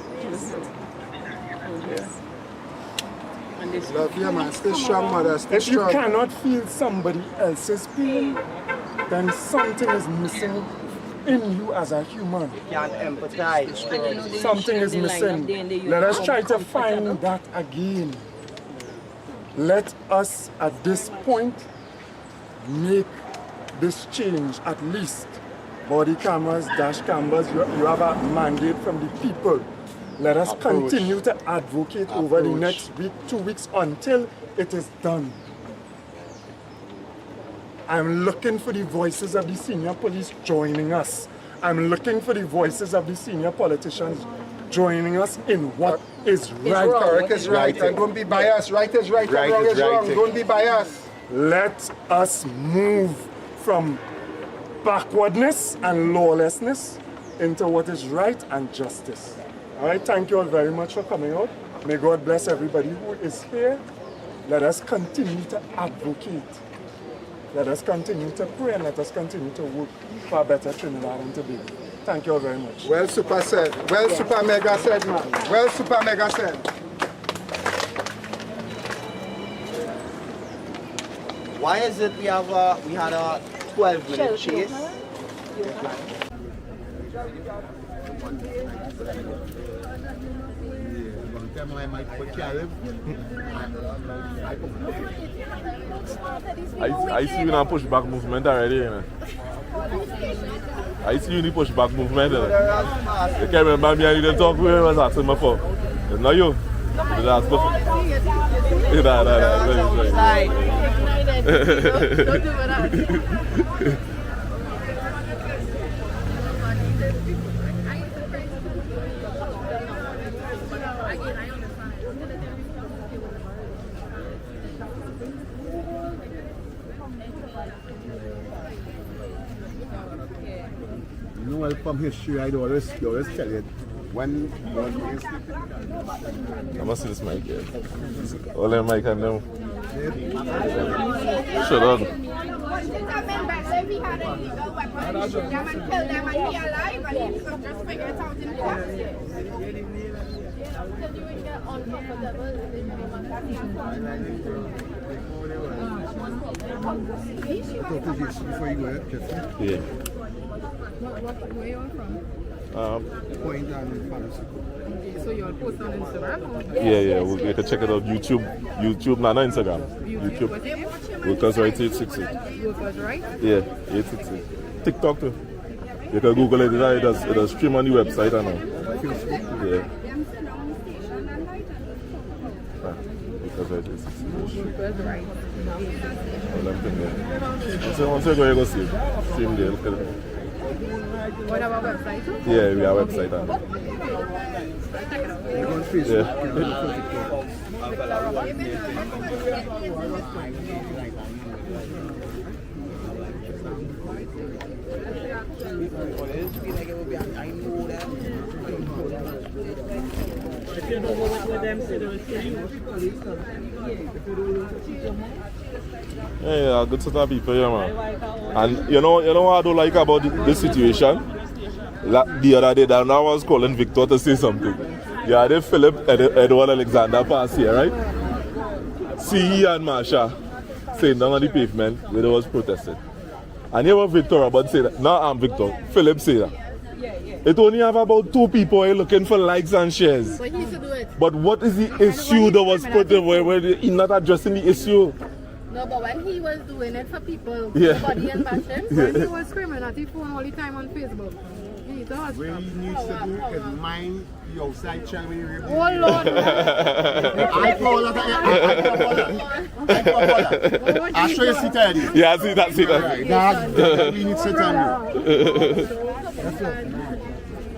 Love you, man. Stay strong, mother. Stay If you strong. cannot feel somebody else's pain, then something is missing in you as a human. You can't empathize. Something is missing. Let us try to find that again. Let us, at this point, make this change at least. Body cameras, dash cameras, you have a mandate from the people. Let us continue to advocate over the next week, 2 weeks, until it is done. I'm looking for the voices of the senior police joining us. I'm looking for the voices of the senior politicians joining us in what is right. Correct is right, and don't be biased. Right is right, and wrong is wrong. Don't be biased. Let us move from backwardness and lawlessness into what is right and justice. All right, thank you all very much for coming out. May God bless everybody who is here. Let us continue to advocate. Let us continue to pray, and let us continue to work for a better Trinidad and Tobago. Thank you all very much. Well, super said. Well, super mega said, man. Well, super mega said. Why is it we had a 12-minute chase? I see you in a pushback movement already, you know. I see you in the pushback movement. You can't remember me and you didn't talk to me when I was asking me for. It's not you. You ask me for. You know, from history, I always tell you, when I must see this mic here. All that mic I know. Shut up. Yeah. Where you from? Point and Palace. So you'll post on Instagram? Yeah. You can check it out. YouTube, not Instagram. YouTube. Workers Right 866. Workers Right? Yeah, 866. TikTok too. You can Google it. It does stream on the website and all. Yeah. Workers Right 866. Workers Right. Once you go, you go see it. Stream there. Look at it. What about website too? Yeah, we have a website on it. Yeah, good set of people here, man. And you know what I don't like about this situation? The other day, that I was calling Victor to say something. Yeah, they Philip Edward Alexander pass here, right? CE and Marsha saying down on the pavement where they was protesting. And here was Victor about say that. Now I'm Victor. Philip say that. It only have about 2 people here looking for likes and shares. But he used to do it. But what is the issue that was put there where he's not addressing the issue? No, but when he was doing it for people, Yeah. body and passion, when he was screaming at his phone all the time on Facebook. He does. What he needs to do is mind the outside child when you read. Oh Lord. I'll show you sit there. Yeah, see that. That we need to sit down.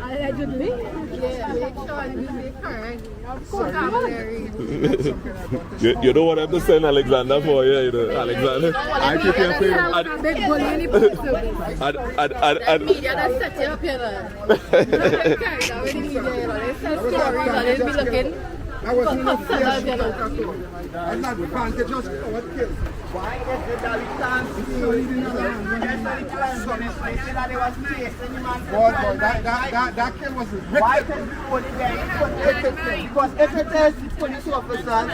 Allegedly. Yeah, make sure you make correct vocabulary. You know what I have to send Alexander for, yeah, you know, Alexander. I prepare for you. Big bully in the post. Media that set you up here. They sell stories and they be looking That wasn't enough fear shootout at all. I'm not contagious, what kills? Why is it that we can't see that it was chasing him and Boy, that kill was wicked. why can we only get it? Because if it is police officers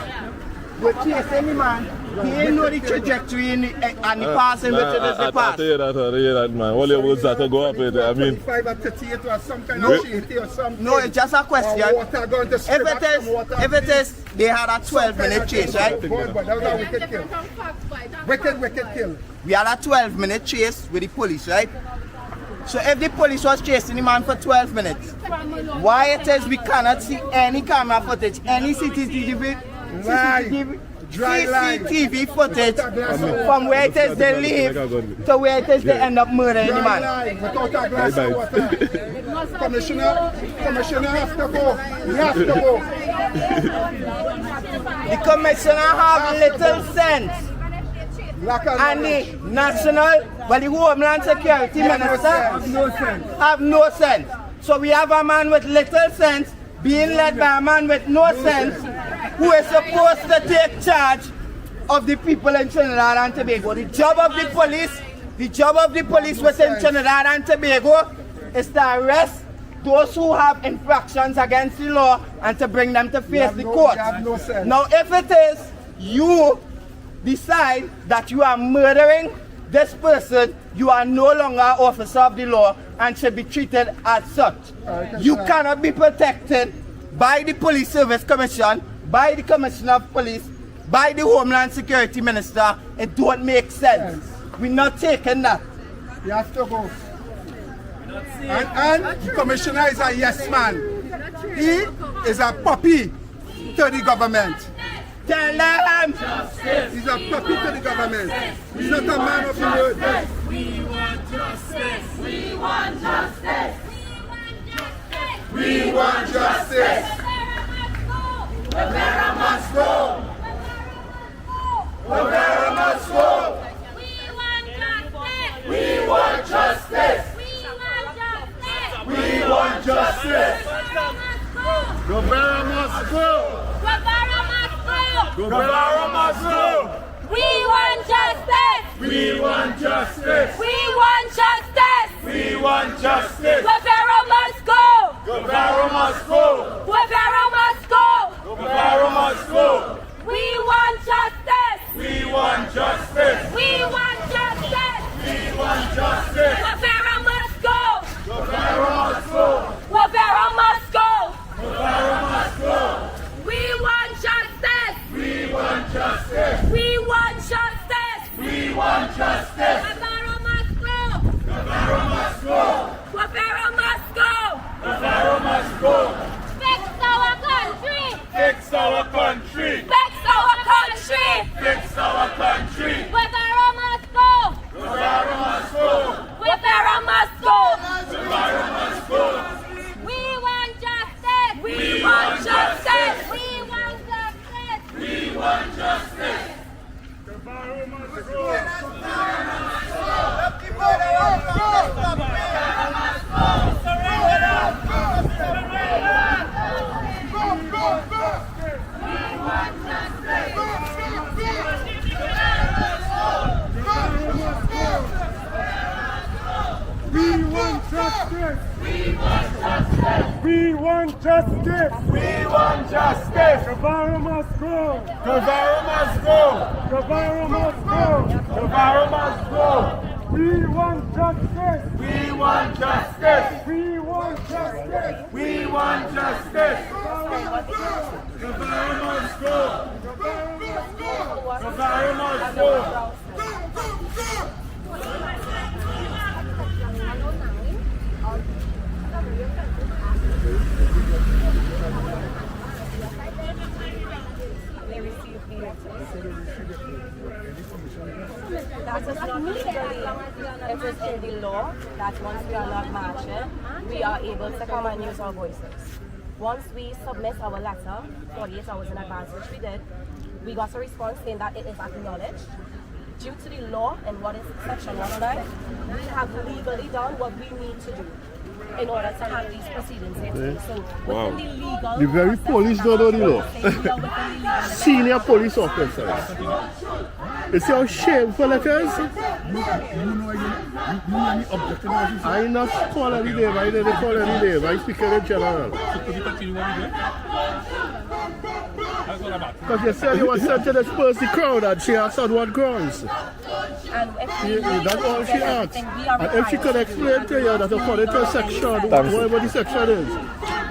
were chasing him man, he ain't know the trajectory and the passing which it is the pass. I hear that, man. All your words that to go up with it. I mean, 25 or 38 or some kind of shady or something. No, it's just a question. If it is, they had a 12-minute chase, right? Boy, that was a wicked kill. Wicked kill. We had a 12-minute chase with the police, right? So if the police was chasing the man for 12 minutes, why it is we cannot see any camera footage, any CCTV footage from where it is they leave to where it is they end up murdering the man? Without a glass of water. Commissioner has to go. He has to go. The commissioner have little sense. And the national, the Homeland Security Minister have no sense. So we have a man with little sense being led by a man with no sense who is supposed to take charge of the people in Trinidad and Tobago. The job of the police within Trinidad and Tobago is to arrest those who have infractions against the law and to bring them to face the court. Now, if it is you decide that you are murdering this person, you are no longer an officer of the law and should be treated as such. You cannot be protected by the Police Service Commission, by the Commissioner of Police, by the Homeland Security Minister. It don't make sense. We're not taking that. You have to go. And the commissioner is a yes man. He is a puppy to the government. Tell them! He's a puppy to the government. He's not a man of the word. We want justice. We want justice. We want justice. Rivera must go. Rivera must go. We want justice. We want justice. Rivera must go. Rivera must go. We want justice. We want justice. We want justice. We want justice. Rivera must go. Rivera must go. Rivera must go. Rivera must go. We want justice. We want justice. We want justice. We want justice. Rivera must go. Rivera must go. Rivera must go. Rivera must go. We want justice. We want justice. We want justice. We want justice. Rivera must go. Rivera must go. Rivera must go. Rivera must go. Fix our country. Fix our country. Fix our country. Fix our country. Rivera must go. Rivera must go. Rivera must go. Rivera must go. We want justice. We want justice. We want justice. We want justice. Rivera must go. We want justice. We want justice. We want justice. We want justice. Rivera must go. Rivera must go. Rivera must go. Rivera must go. We want justice. We want justice. We want justice. We want justice. Rivera must go. Rivera must go. That is not legally. It is in the law that once we are not marching, we are able to come and use our voices. Once we submit our letter, 48 hours in advance, which we did, we got a response saying that it is acknowledged. Due to the law and what is Section 109, we have legally done what we need to do. in order to have these proceedings here. So Wow. within the legal The very police don't know the law. Senior police officers. You see how shameful it is? I not call any name, I didn't call any name, I speak in general. Because you said you were sent to disperse the crowd and she asked on what grounds. That's all she asked. And if she could explain to you that according to section, whatever the section is,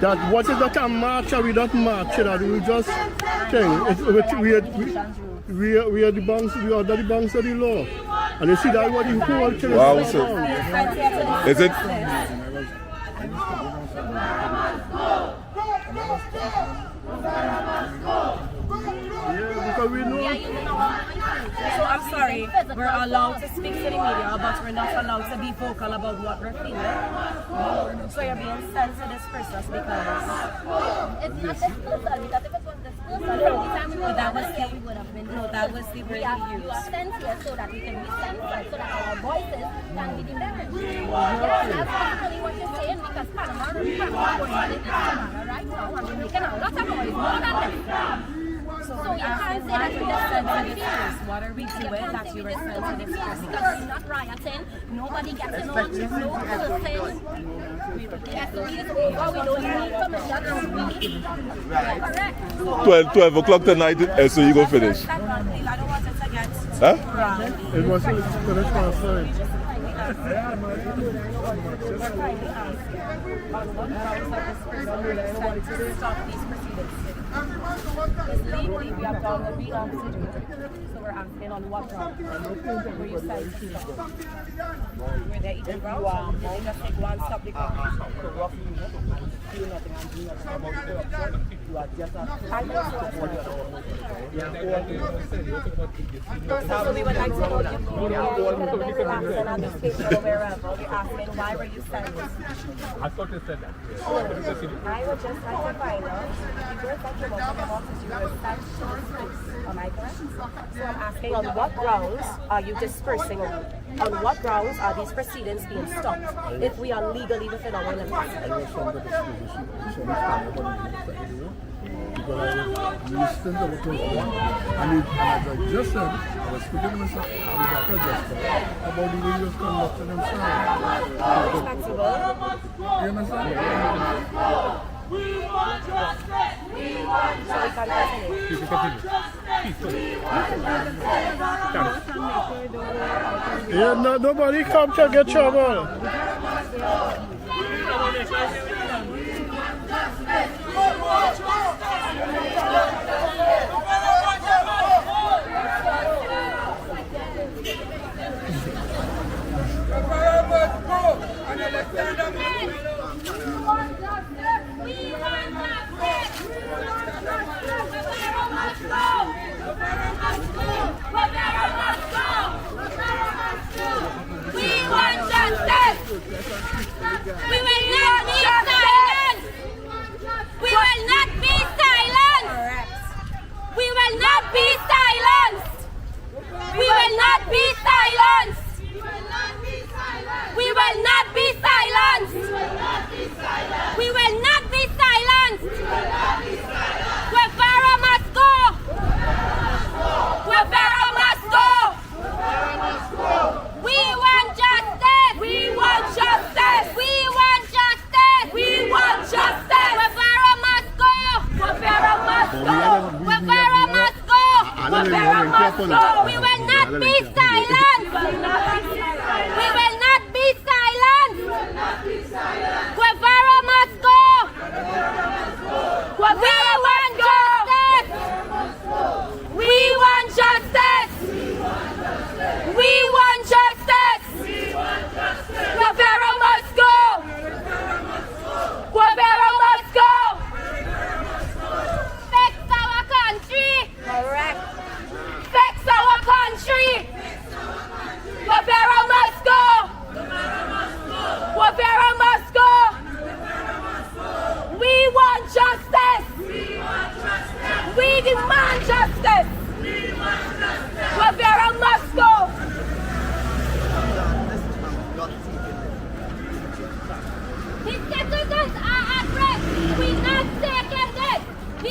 that what is not a march and we don't march, that we just thing. We are the banks, we are under the banks of the law. And you see that what the whole thing is. Wow, so is it? Because we know. So I'm sorry, we're allowed to speak to the media, but we're not allowed to be vocal about what we're feeling. So you're being sent to this process because it's not dispersal, because if it was dispersal, every time we were that was here, we would have been. No, that was the word you You are sent here so that we can be censored, so that our voices can be diminished. Wow. Yes, that's basically what you're saying, because Panama going to right now, and we're making a lot of noise, more than this. So you can't say that you're sent to this place. What are we doing that you were sent to this place? Because we're not rioting, nobody gets in on, there's no person. Yes, so it's over, we don't need permission to speak. Correct. 12 o'clock tonight, so you go finish. I don't want it to get Huh? It was transferred. to stop these proceedings. Because legally we have done what we have to do. So we're asking on what ground were you sent to stop? Were they eating ground? They just take one stop the ground. So we would like to know if you are on this paper or wherever. We're asking why were you sent? I thought you said that. I would just like to find out the words that came out of your office, you were sent to this place. Am I correct? So I'm asking on what grounds are you dispersing on? On what grounds are these proceedings being stopped if we are legally within our limits? Because I was listening to what was going on. And as I just said, I was speaking to myself about the way he was conducting himself. Respectable. You understand? We want justice! We want justice! Yeah, no, nobody come to get trouble.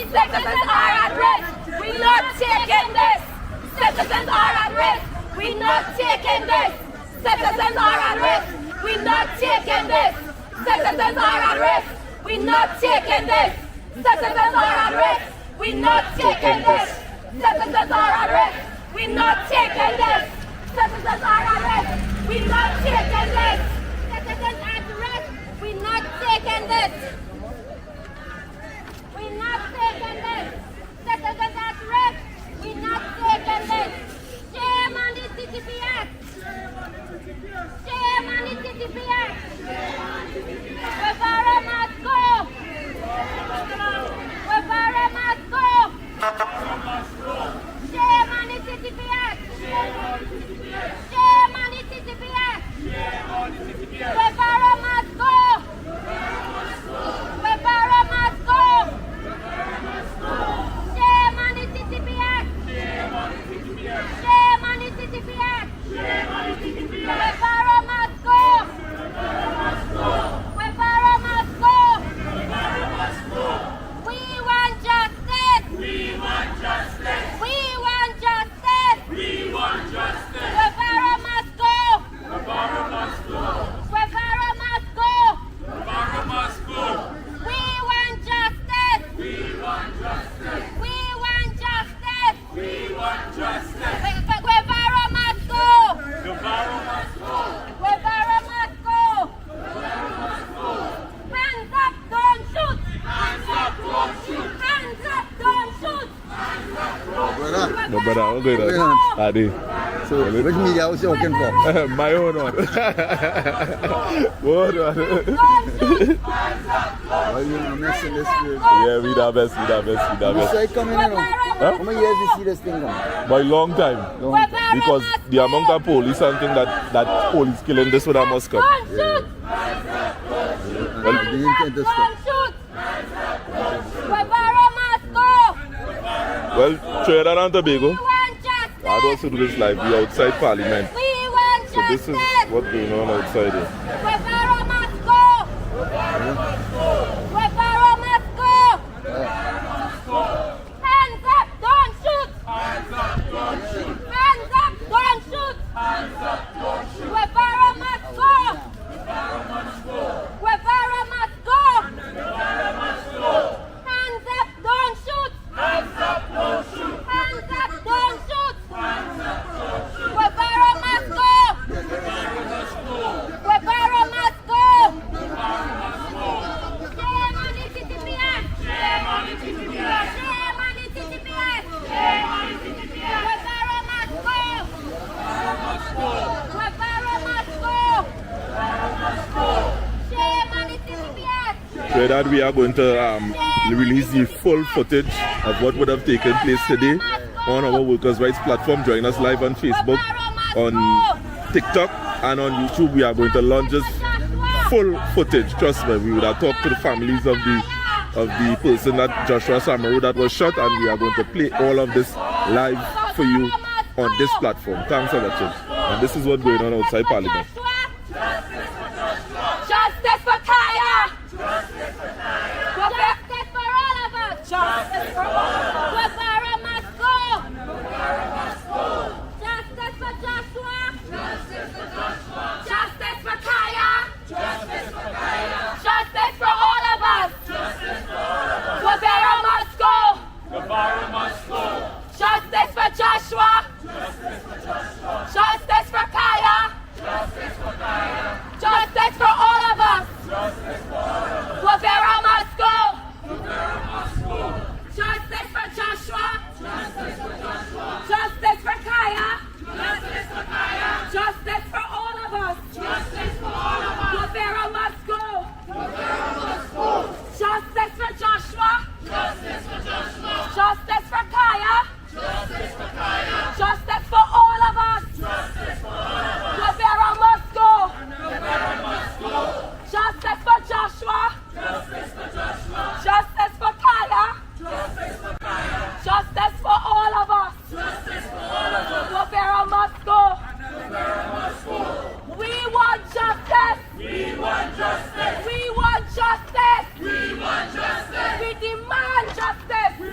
Citizens are at risk. We're not taking this. Citizens are at risk. We're not taking this. Citizens are at risk. We're not taking this. Citizens are at risk. We're not taking this. Citizens are at risk. We're not taking this. Citizens are at risk. We're not taking this. Citizens are at risk. We're not taking this. Citizens at risk. We're not taking this. We're not taking this. Citizens at risk. We're not taking this. Shame on the CTPS. Shame on the CTPS. Guevara must go. Guevara must go. Shame on the CTPS. Shame on the CTPS. Guevara must go. Guevara must go. Shame on the CTPS. Shame on the CTPS. Guevara must go. Guevara must go. We want justice. We want justice. We want justice. We want justice. Guevara must go. Guevara must go. Guevara must go. Guevara must go. We want justice. We want justice. We want justice. We want justice. Guevara must go. Guevara must go. Guevara must go. Guevara must go. Hands up, don't shoot. Hands up, don't shoot. Hands up, don't shoot. Hands up, don't shoot. No, brother, I'm good. Adi. So, which media was you working for? My own one. What one? Well, you're messing this with. Yeah, we the best, we the best, we the You best. say coming in, Huh? how many years you see this thing come? By long time. Because the amount of police and thing that police killing this would have must come. Well, the intent is stop. Guevara must go. Well, Trinidad and Tobago, I also do this live. We outside Parliament. We want So this is what's going on outside here. Guevara must go. Guevara must go. Hands up, don't shoot. Hands up, don't shoot. Hands up, don't shoot. Hands up, don't shoot. Guevara must go. Guevara must go. Guevara must go. Guevara must go. Hands up, don't shoot. Hands up, don't shoot. Hands up, don't shoot. Hands up, don't shoot. Guevara must go. Guevara must go. Guevara must go. Guevara must go. Shame on the CTPS. Shame on the CTPS. Shame on the CTPS. Shame on the CTPS. Guevara must go. Guevara must go. Guevara must go. Guevara must go. Shame on the CTPS. So that we are going to release the full footage of what would have taken place today on our Workers' Rights platform. Join us live on Facebook, on TikTok, and on YouTube. We are going to launch this full footage. Trust me, we would have talked to the families of the person that Joshua Samroo that was shot, and we are going to play all of this live for you on this platform. Thanks for watching. And this is what's going on outside Parliament. Justice for Kaya! Justice for Kaya! Justice for all of us! Justice for all of us! Guevara must go! Guevara must go! Justice for Joshua! Justice for Joshua! Justice for Kaya! Justice for Kaya! Justice for all of us! Justice for all of us! Guevara must go! Guevara must go! Justice for Joshua! Justice for Joshua! Justice for Kaya! Justice for Kaya! Justice for all of us! Justice for all of us! Guevara must go! Guevara must go! Justice for Joshua! Justice for Joshua! Justice for Kaya! Justice for Kaya! Justice for all of us! Justice for all of us! Guevara must go! Guevara must go! Justice for Joshua! Justice for Joshua! Justice for Kaya! Justice for Kaya! Justice for all of us! Justice for all of us! Guevara must go! Guevara must go! Justice for Joshua! Justice for Joshua! Justice for Kaya! Justice for Kaya! Justice for all of us! Justice for all of us! Guevara must go! Guevara must go! We want justice! We want justice! We want justice! We want justice! We demand justice! We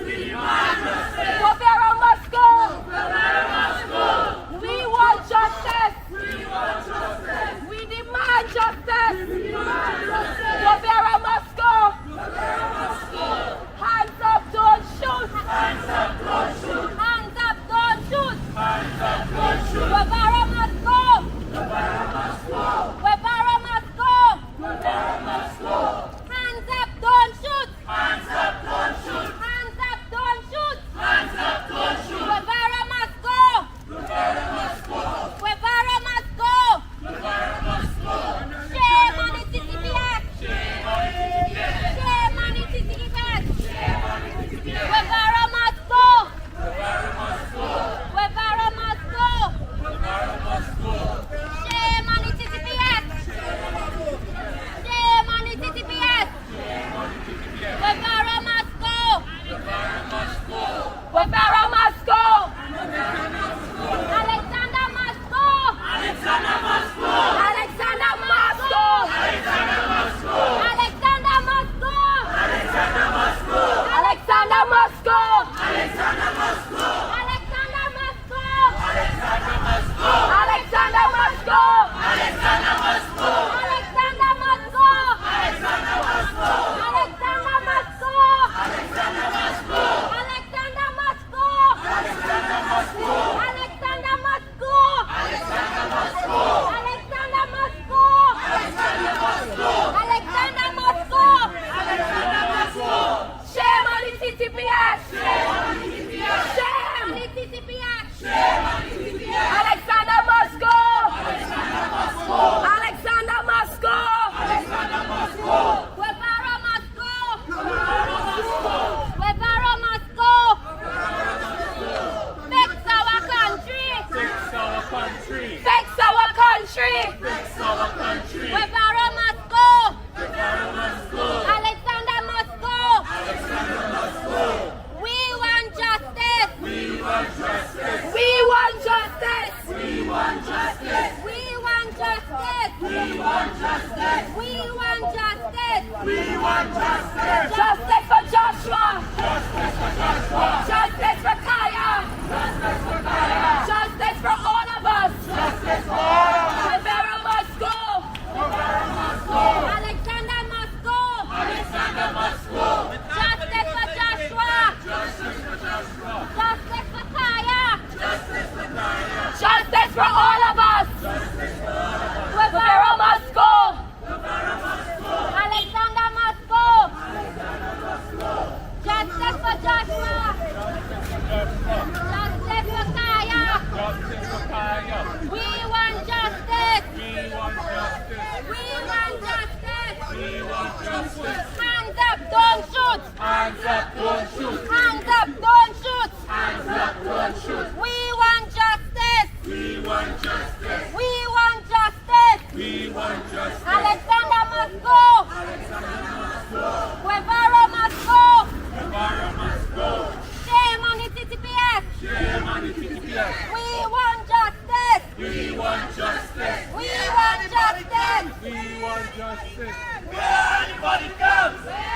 Hands up, don't shoot. Hands up, don't shoot. Hands up, don't shoot. We want justice. We want justice. We want justice. We want justice. Alexander must go. Alexander must go. Guevara must go. Guevara must go. Shame on the TTPS. Shame on the TTPS. We want justice. We want justice. We want justice. We want justice. Where anybody comes. Where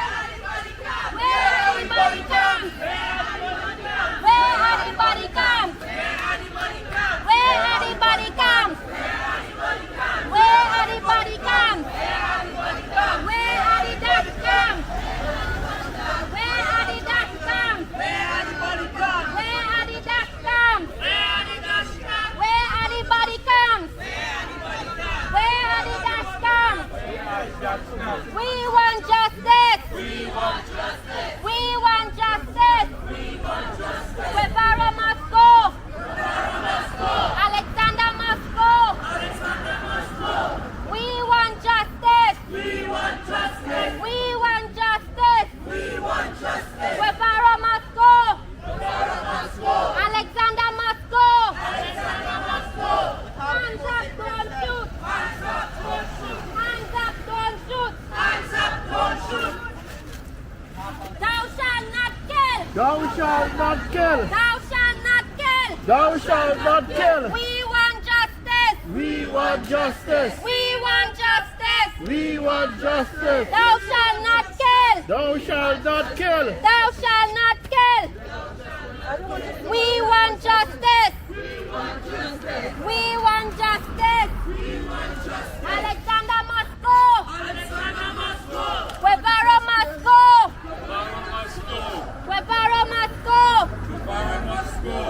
anybody comes. Where anybody comes. Where anybody comes. Where anybody comes. Where anybody comes. Where anybody comes. Where Adidas comes. Where Adidas comes. Where anybody comes. Where Adidas comes. Where Adidas comes. Where anybody comes. Where Adidas comes. We want justice. We want justice. We want justice. We want justice. Guevara must go. Guevara must go. Alexander must go. Alexander must go. We want justice. We want justice. We want justice. We want justice. Guevara must go. Guevara must go. Alexander must go. Alexander must go. Hands up, don't shoot. Hands up, don't shoot. Hands up, don't shoot. Hands up, don't shoot. Thou shalt not kill. Thou shalt not kill. Thou shalt not kill. Thou shalt not kill. We want justice. We want justice. We want justice. We want justice. Thou shalt not kill. Thou shalt not kill. Thou shalt not kill. We want justice. We want justice. Alexander must go. Alexander must go. Guevara must go. Guevara must go. Guevara must go.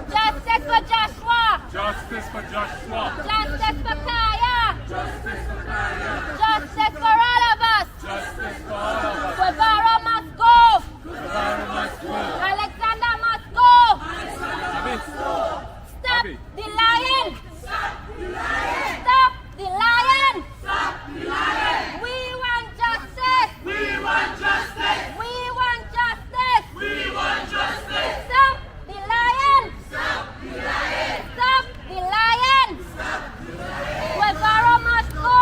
Justice for Joshua. Justice for Joshua. Justice for Kaya. Justice for Kaya. Justice for all of us. Justice for all of us. Guevara must go. Guevara must go. Alexander must go. Stop the lying. Stop the lying. Stop the lying. Stop the lying. We want justice. We want justice. We want justice. We want justice. Stop the lying. Stop the lying. Stop the lying. Stop the lying. Guevara must go.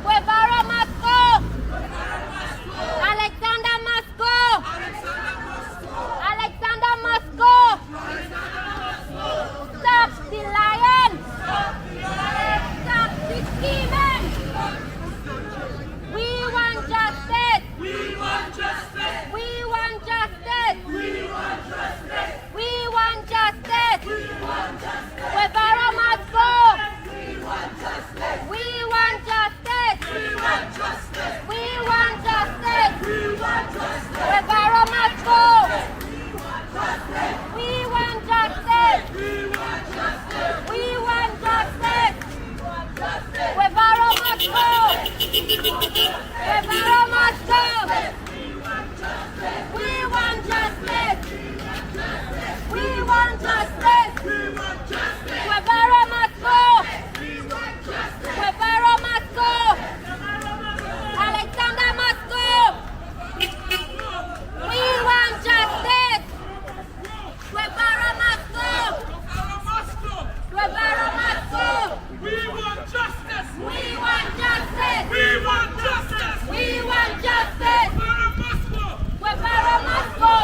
Guevara must go. Alexander must go. Alexander must go. Stop the lying. Stop the scheming. We want justice. We want justice. We want justice. We want justice. We want justice. We want justice. Guevara must go. We want justice. We want justice. We want justice. We want justice. We want justice. Guevara must go. We We want justice. want justice. We want justice. Justice. Guevara must go. Guevara must go. We want justice. We want justice. Guevara must go. Guevara must go. Alexander must go. We want justice. Guevara must go. Guevara must go. We want justice. We want justice. We want justice. We want justice. Guevara must go. Guevara must go.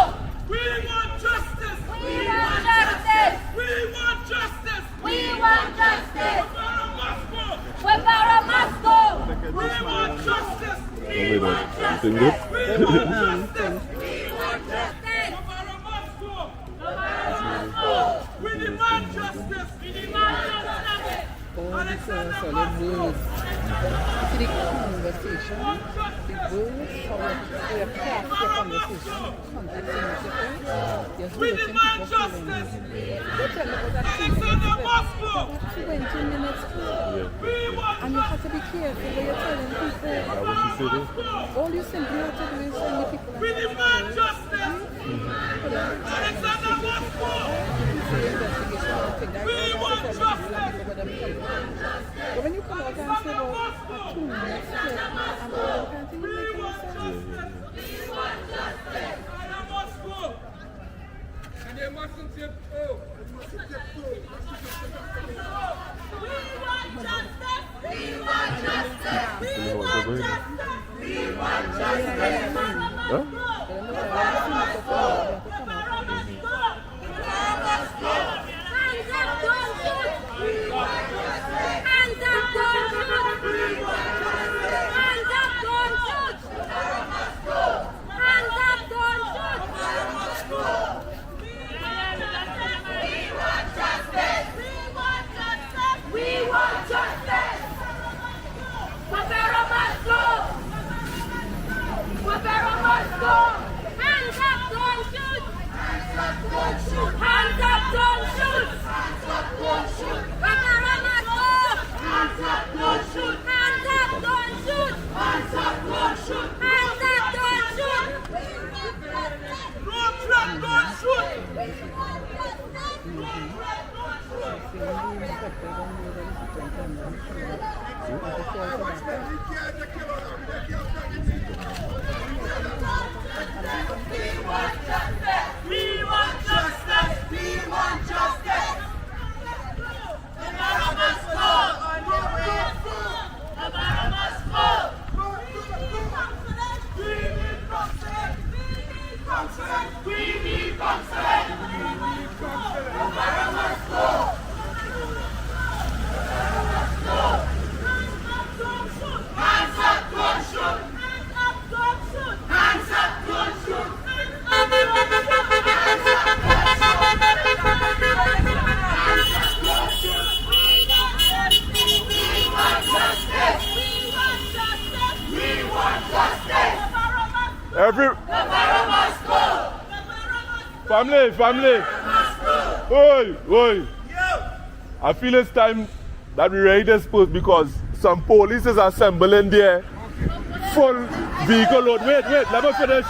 We want justice. We want justice. We want justice. We want justice. Guevara must go. Guevara must go. We want justice. You think good? We want justice. We want justice. Guevara must go. We demand justice. We demand justice. Alexander must go. The conversation, the words, how we have craft the conversation, context and different. Yes, We demand justice. Alexander must go. 20 minutes and you have to be careful when you're telling people. All you simply have to do is tell the people. We demand justice. Alexander must go. We want justice. But when you come out and say, well, 2 minutes, and all that kind of thing, you make any sense. Family. Oi. I feel it's time that we ready this post because some police is assembling there. Full vehicle load. Wait, let me finish.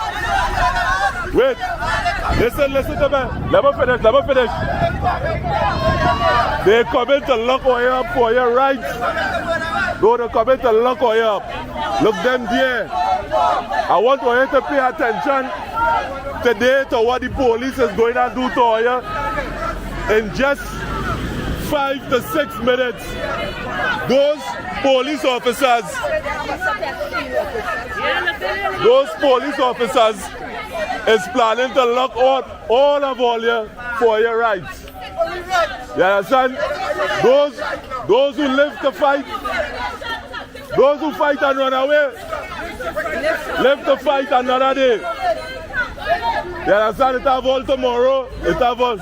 Wait. Listen to me. Let me finish. They coming to lock you up for your rights. They're coming to lock you up. Look them there. I want you to pay attention today to what the police is going to do to you in just 5 to 6 minutes. Those police officers is planning to lock out all of you for your rights. You understand? Those who live to fight, those who fight and run away, live to fight another day. You understand? It have all tomorrow. It have all.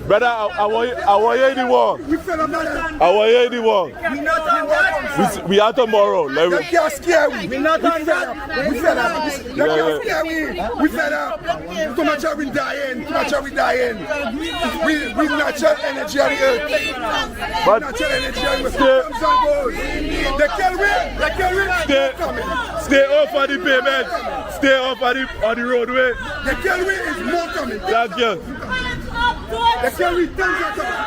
Brother, I want you in the war. I want you in the war. We are tomorrow. They can't scare we. We not on that. We fed up. They can't scare we. We fed up. Too much are we dying. We natural energy on the earth. But natural energy on the earth. They kill we. Stay off of the pavement. Stay off of the roadway. The kill we is more coming. Thank you. The kill we tons of coming.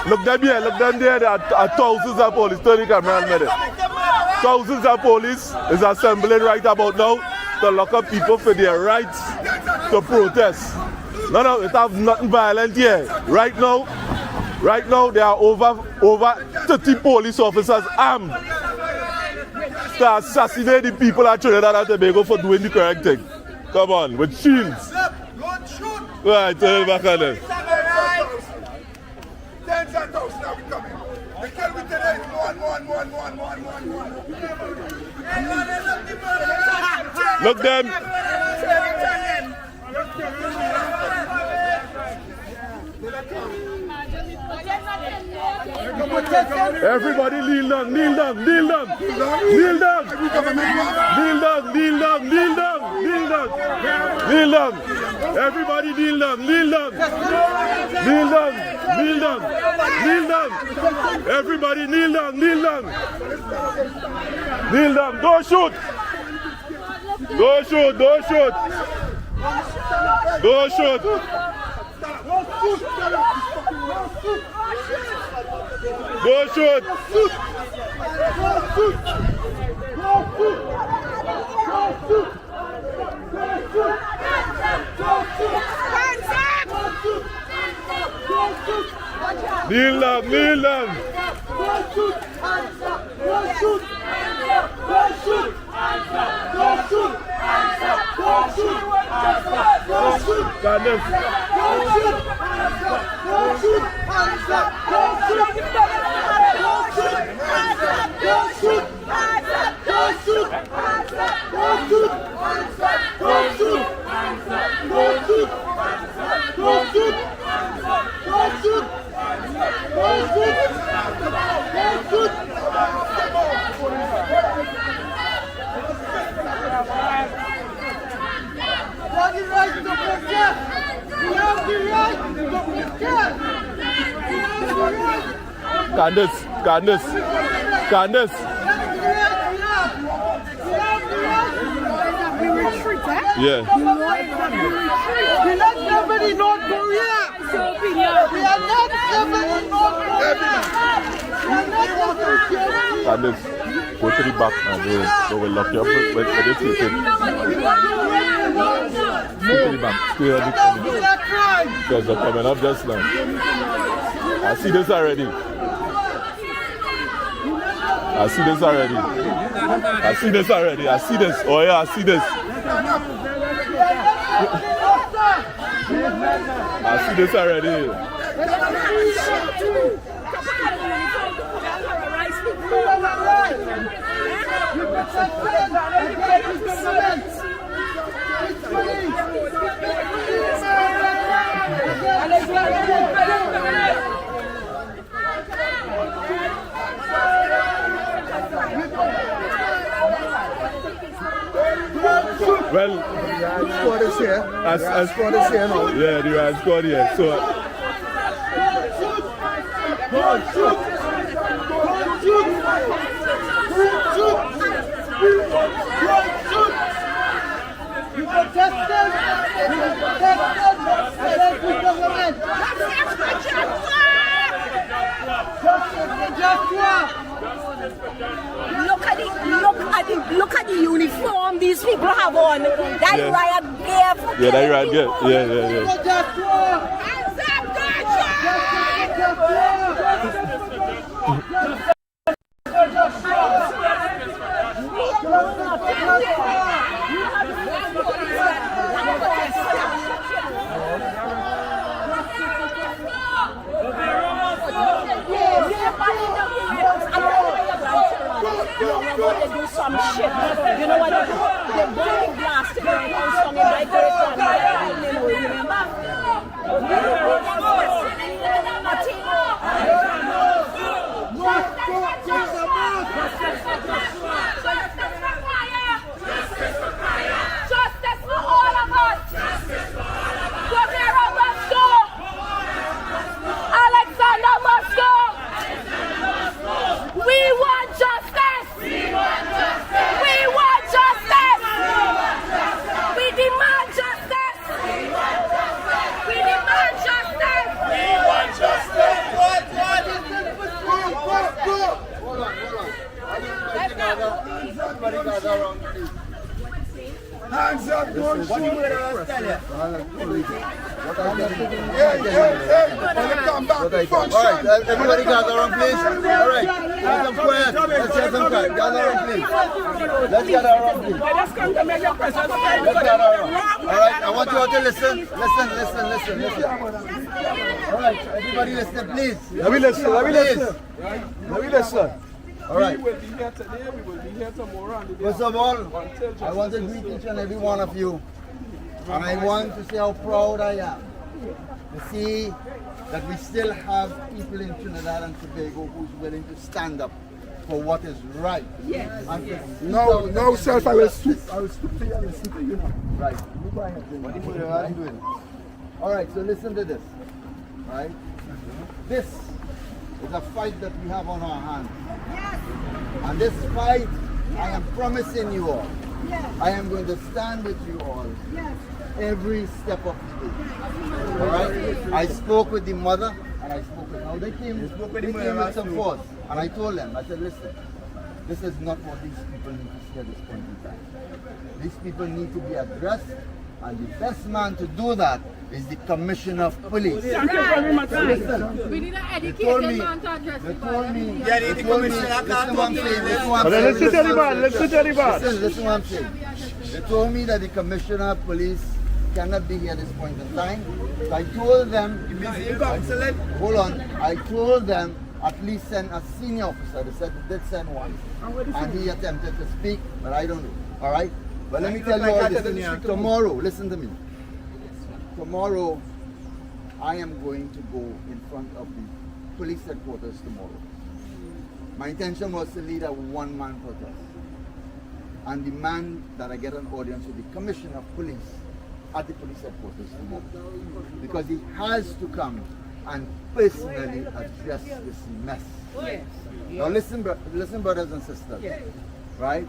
Look them here. There are thousands of police. Turn the camera on me. Thousands of police is assembling right about now to lock up people for their rights to protest. No, it have nothing violent here. Right now, there are over 30 police officers armed to assassinate the people at Trinidad and Tobago for doing the correct thing. Come on, with shields. Right, turn it back on them. Tens and thousands now we coming. They kill we today. One. Look them. Everybody kneel down. Everybody kneel down. Everybody kneel down. Don't shoot. Kneel down. Candace. Candace. We retreat, eh? Yeah. We're not ever in North Korea. We are not ever in North Korea. Candace, go to the back and they will lock you up with this ticket. Go to the back. Stay on the corner. Because they're coming up just now. I see this already. I see this. Oh yeah, I see this. I see this already. Well, the squad is here. The squad is here now. Yeah, the right squad here. So. We protested against the government. Look at the uniform these people have on. That Yeah. riot gear. Yeah, that right there. Yeah. They do some shit. You know what they do? They burn glass to their house on the Justice for all of us. Guevara must go. Alexander must go. We want justice. We want justice. We demand justice. We demand justice. We want justice. Hands up, don't shoot. Come back. All right, everybody gather around, please. All right, have some quiet. Let's have some quiet. Gather around, please. Let's gather around, please. Let's gather around. All right, I want you all to listen. Listen. All right, everybody listen, please. Let me listen. All right. We will be here today, we will be here tomorrow. First of all, I want to greet each and every one of you. And I want to say how proud I am to see that we still have people in Trinidad and Tobago who's willing to stand up for what is right. Yes. No, self, I will speak to you and listen to you now. Right. You go ahead. What are you doing? All right, so listen to this. Right? This is a fight that we have on our hands. Yes. And this fight, I am promising you all, Yes. I am going to stand with you all Yes. every step of the way. All right? I spoke with the mother and I spoke with now they came with some force. And I told them, I said, listen, this is not what these people need to see at this point in time. These people need to be addressed, and the best man to do that is the Commissioner of Police. Thank you very much. Listen, We need an they told me, educated man to address they the told me, Yeah, they the told me, commissioner listen can't what I'm talk saying, here. listen what I'm Well, saying. listen to the man, listen to the man. Listen what I'm saying. They told me that the Commissioner of Police cannot be here at this point in time. So I told them, hold on, I told them at least send a senior officer. They said they did send one. And he attempted to speak, but I don't know. All right? But let me tell you all this. Tomorrow, listen to me. Tomorrow, I am going to go in front of the police headquarters tomorrow. My intention was to lead a one-man protest and demand that I get an audience with the Commissioner of Police at the police headquarters tomorrow. Because he has to come and personally address this mess. Now listen, brothers and sisters, right?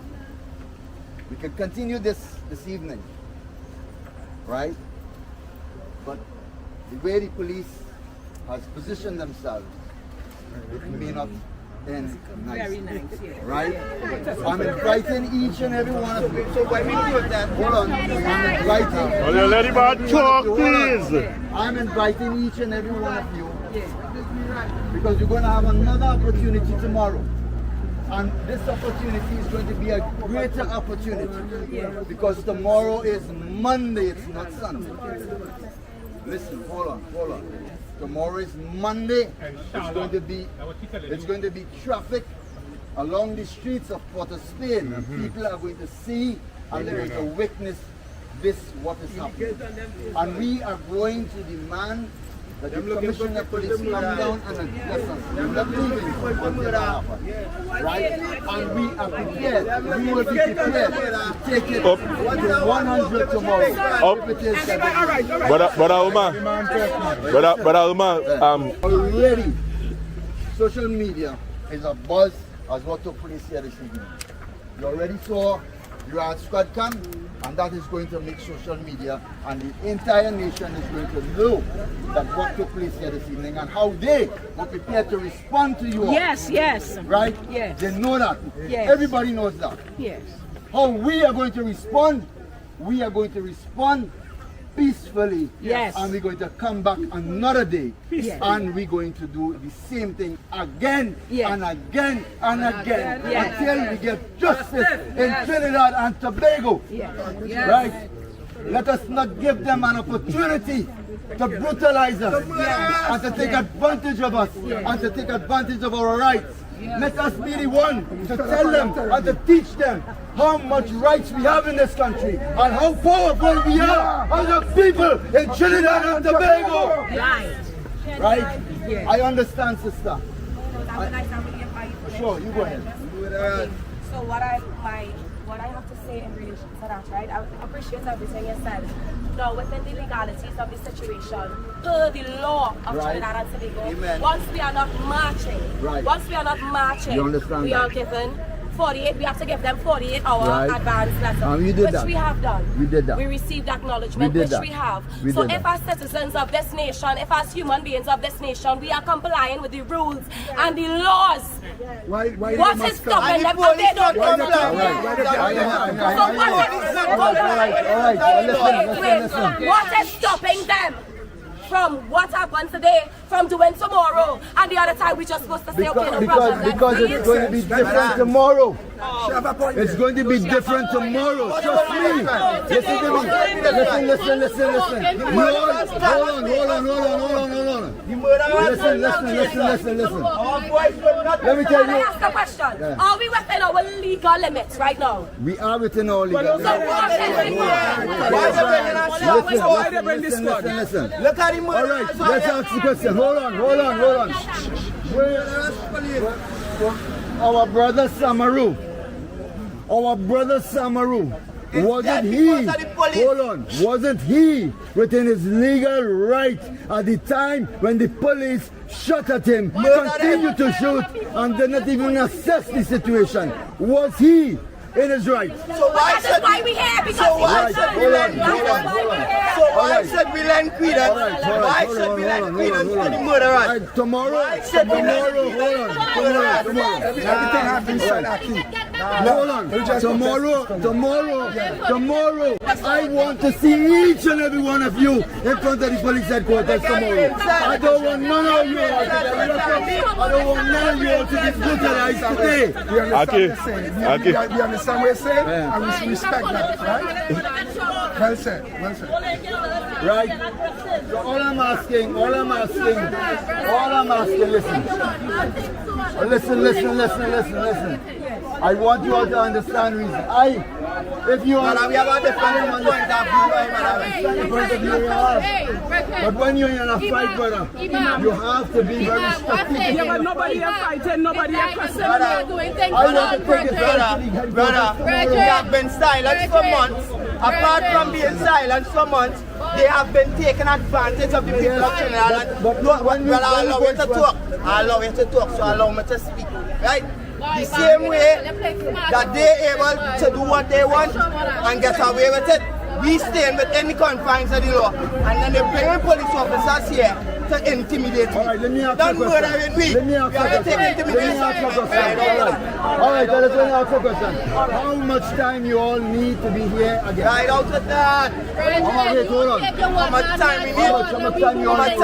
We can continue this evening, right? But the way the police has positioned themselves, it may not end nice, right? I'm inviting each and every one of you. So when we do that, hold on, I'm inviting. Let him talk, please. I'm inviting each and every one of you because you're going to have another opportunity tomorrow. And this opportunity is going to be a greater opportunity because tomorrow is Monday, it's not Sunday. Listen, hold on. Tomorrow is Monday. It's going to be traffic along the streets of Port of Spain. People are going to see and they're going to witness what is happening. And we are going to demand that the Commissioner of Police come down and address us. We're not leaving until that happens. Right? And we are prepared. We will be prepared to take it to 100 tomorrow. Brother Omar, already, social media is a buzz as what took place here this evening. You already saw you are at Squad Camp, and that is going to make social media and the entire nation is going to know that what took place here this evening and how they were prepared to respond to you all. Yes. Right? Yes. They know that. Yes. Everybody knows that. Yes. How we are going to respond? We are going to respond peacefully. Yes. And we're going to come back another day. Yes. And we're going to do the same thing again and again and again Yes. until we get justice in Trinidad and Tobago. Yes. Right? Let us not give them an opportunity to brutalize us and to take advantage of us and to take advantage of our rights. Let us be the one to tell them and to teach them how much rights we have in this country and how powerful we are as a people in Trinidad and Tobago. Right? I understand, sister. Sure, you go ahead. So what I have to say in relation to that, right? I appreciate everything you said. Now, within the legalities of the situation, per the law of Trinidad and Tobago, once we are not marching, we are given 48, we have to give them 48-hour advance letter, which we have done. We did that. We received acknowledgement, which we have. So if as citizens of this nation, if as human beings of this nation, we are complying with the rules and the laws, what is stopping them if they don't comply? What is stopping them from what happened today, from doing tomorrow, and the other time we just supposed to say, okay, no problem. Because it's going to be different tomorrow. It's going to be different tomorrow. Trust me. Listen to me. Listen. Hold on. Listen. Let me tell you. I ask a question. Are we within our legal limits right now? We are within our legal limits. So what is Listen. Look at him. All right, let's ask the question. Hold on. Our brother Samroo, wasn't he within his legal right at the time when the police shot at him, continued to shoot, and did not even assess the situation? Was he in his right? So why said why we here? Because so why said we land Why said we land credence? Why said we land credence to the murderers? Tomorrow. Everything happens Hold on. Tomorrow, I want to see each and every one of you in front of the police headquarters tomorrow. I don't want none of you to be brutalized today. We understand what you're saying, and we respect that, right? Well said, well said. Right? So all I'm asking, listen. I want you all to understand reason. If you are, we have a different point of view, but when you're in a fight, brother, you have to be very strategic. Yeah, but nobody is fighting, nobody is cussing. Brother, they have been silent for months. Apart from being silent for months, they have been taking advantage of the people of Trinidad. I'll allow you to talk, so allow me to speak. Right? The same way that they're able to do what they want and get away with it, we staying within the confines of the law. And then they bring police officers here to intimidate me. Alright, let me ask Don't you a murder question. with me. Let me ask you a question. Alright, let me ask you a question. How much time you all need to be here again? Right out with that. Hold on. How much time we need? How much time you all need?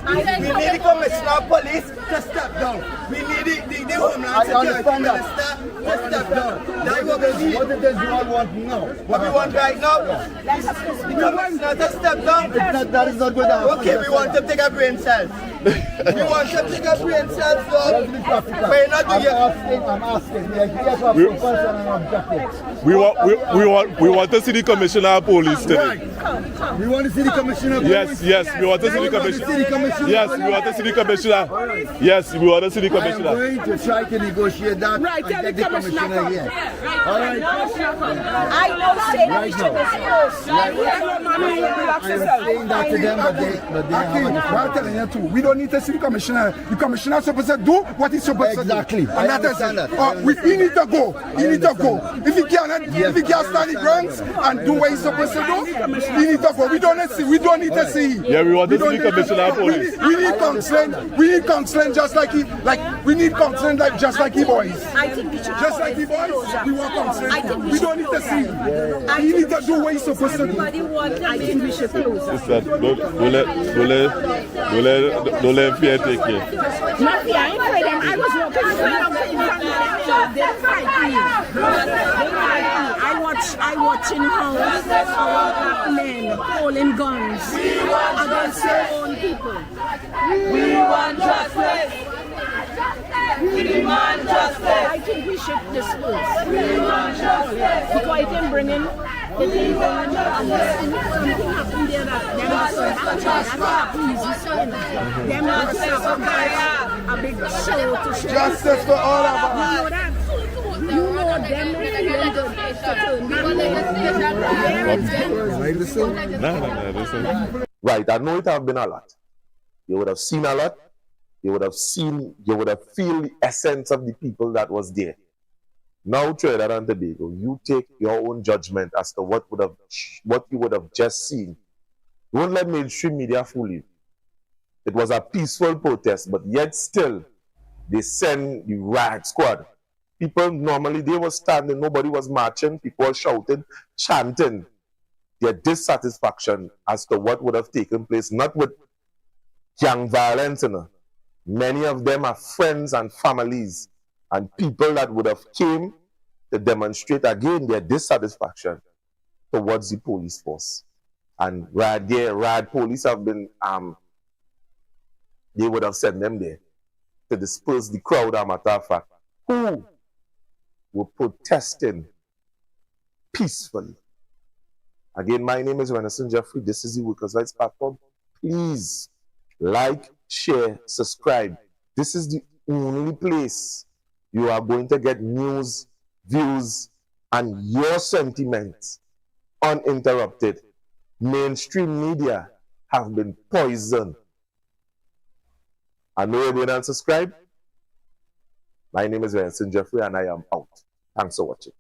We need the commissioner of police to step down. We need the Homeland Security Minister to step down. That's what we need. What it is you all want now? What we want right now? The commissioner to step down. That is not good to happen. Okay, we want to take a brain cell. We want to take a brain cell, so we're not doing it. I'm asking. Yes, I'm concerned and objective. We want to see the commissioner of police today. We want to see the commissioner of police. Yes, we want to see the commissioner. Yes, we want to see the commissioner. Yes, we want to see the commissioner. I am going to try to negotiate that and get the commissioner here. All right. I know saying Right now. I am saying that to them, but they I'm telling you too, we don't need to see the commissioner. The commissioner is supposed to do what he's supposed to do. Exactly. And that is it. He need to go. He need to go. If he can't stand the grounds and do what he's supposed to do, he need to go. We don't need to see. Yeah, we want to see the commissioner of police. We need counseling. We need counseling just like he boys. I think we should Just like he boys, we want counseling. We don't need to see. He need to do what he's supposed to do. I think we should close it. Don't let fear take you. Not fear, I ain't afraid. I was walking I watching how our black men holding guns against their own people. We want justice. We demand justice. I think we should disperse. We want justice. Because it can bring in something happened there that them not so happy. That's not easy, so them not a big show to show. Justice for all of us. You know them Right, I know it have been a lot. You would have seen a lot. You would have feel the essence of the people that was there. Now, Trinidad and Tobago, you take your own judgment as to what you would have just seen. Don't let mainstream media fool you. It was a peaceful protest, but yet still, they send the riot squad. People normally, they were standing, nobody was marching, people were shouting, chanting their dissatisfaction as to what would have taken place, not with gang violence. Many of them are friends and families and people that would have came to demonstrate again their dissatisfaction towards the police force. And riot police have been, they would have sent them there to disperse the crowd, a matter of fact, who were protesting peacefully. Again, my name is Renison Jeffrey. This is the Workers' Rights Platform. Please like, share, subscribe. This is the only place you are going to get news, views, and your sentiments uninterrupted. Mainstream media have been poisoned. I know you're going to unsubscribe. My name is Renison Jeffrey, and I am out. Thanks for watching.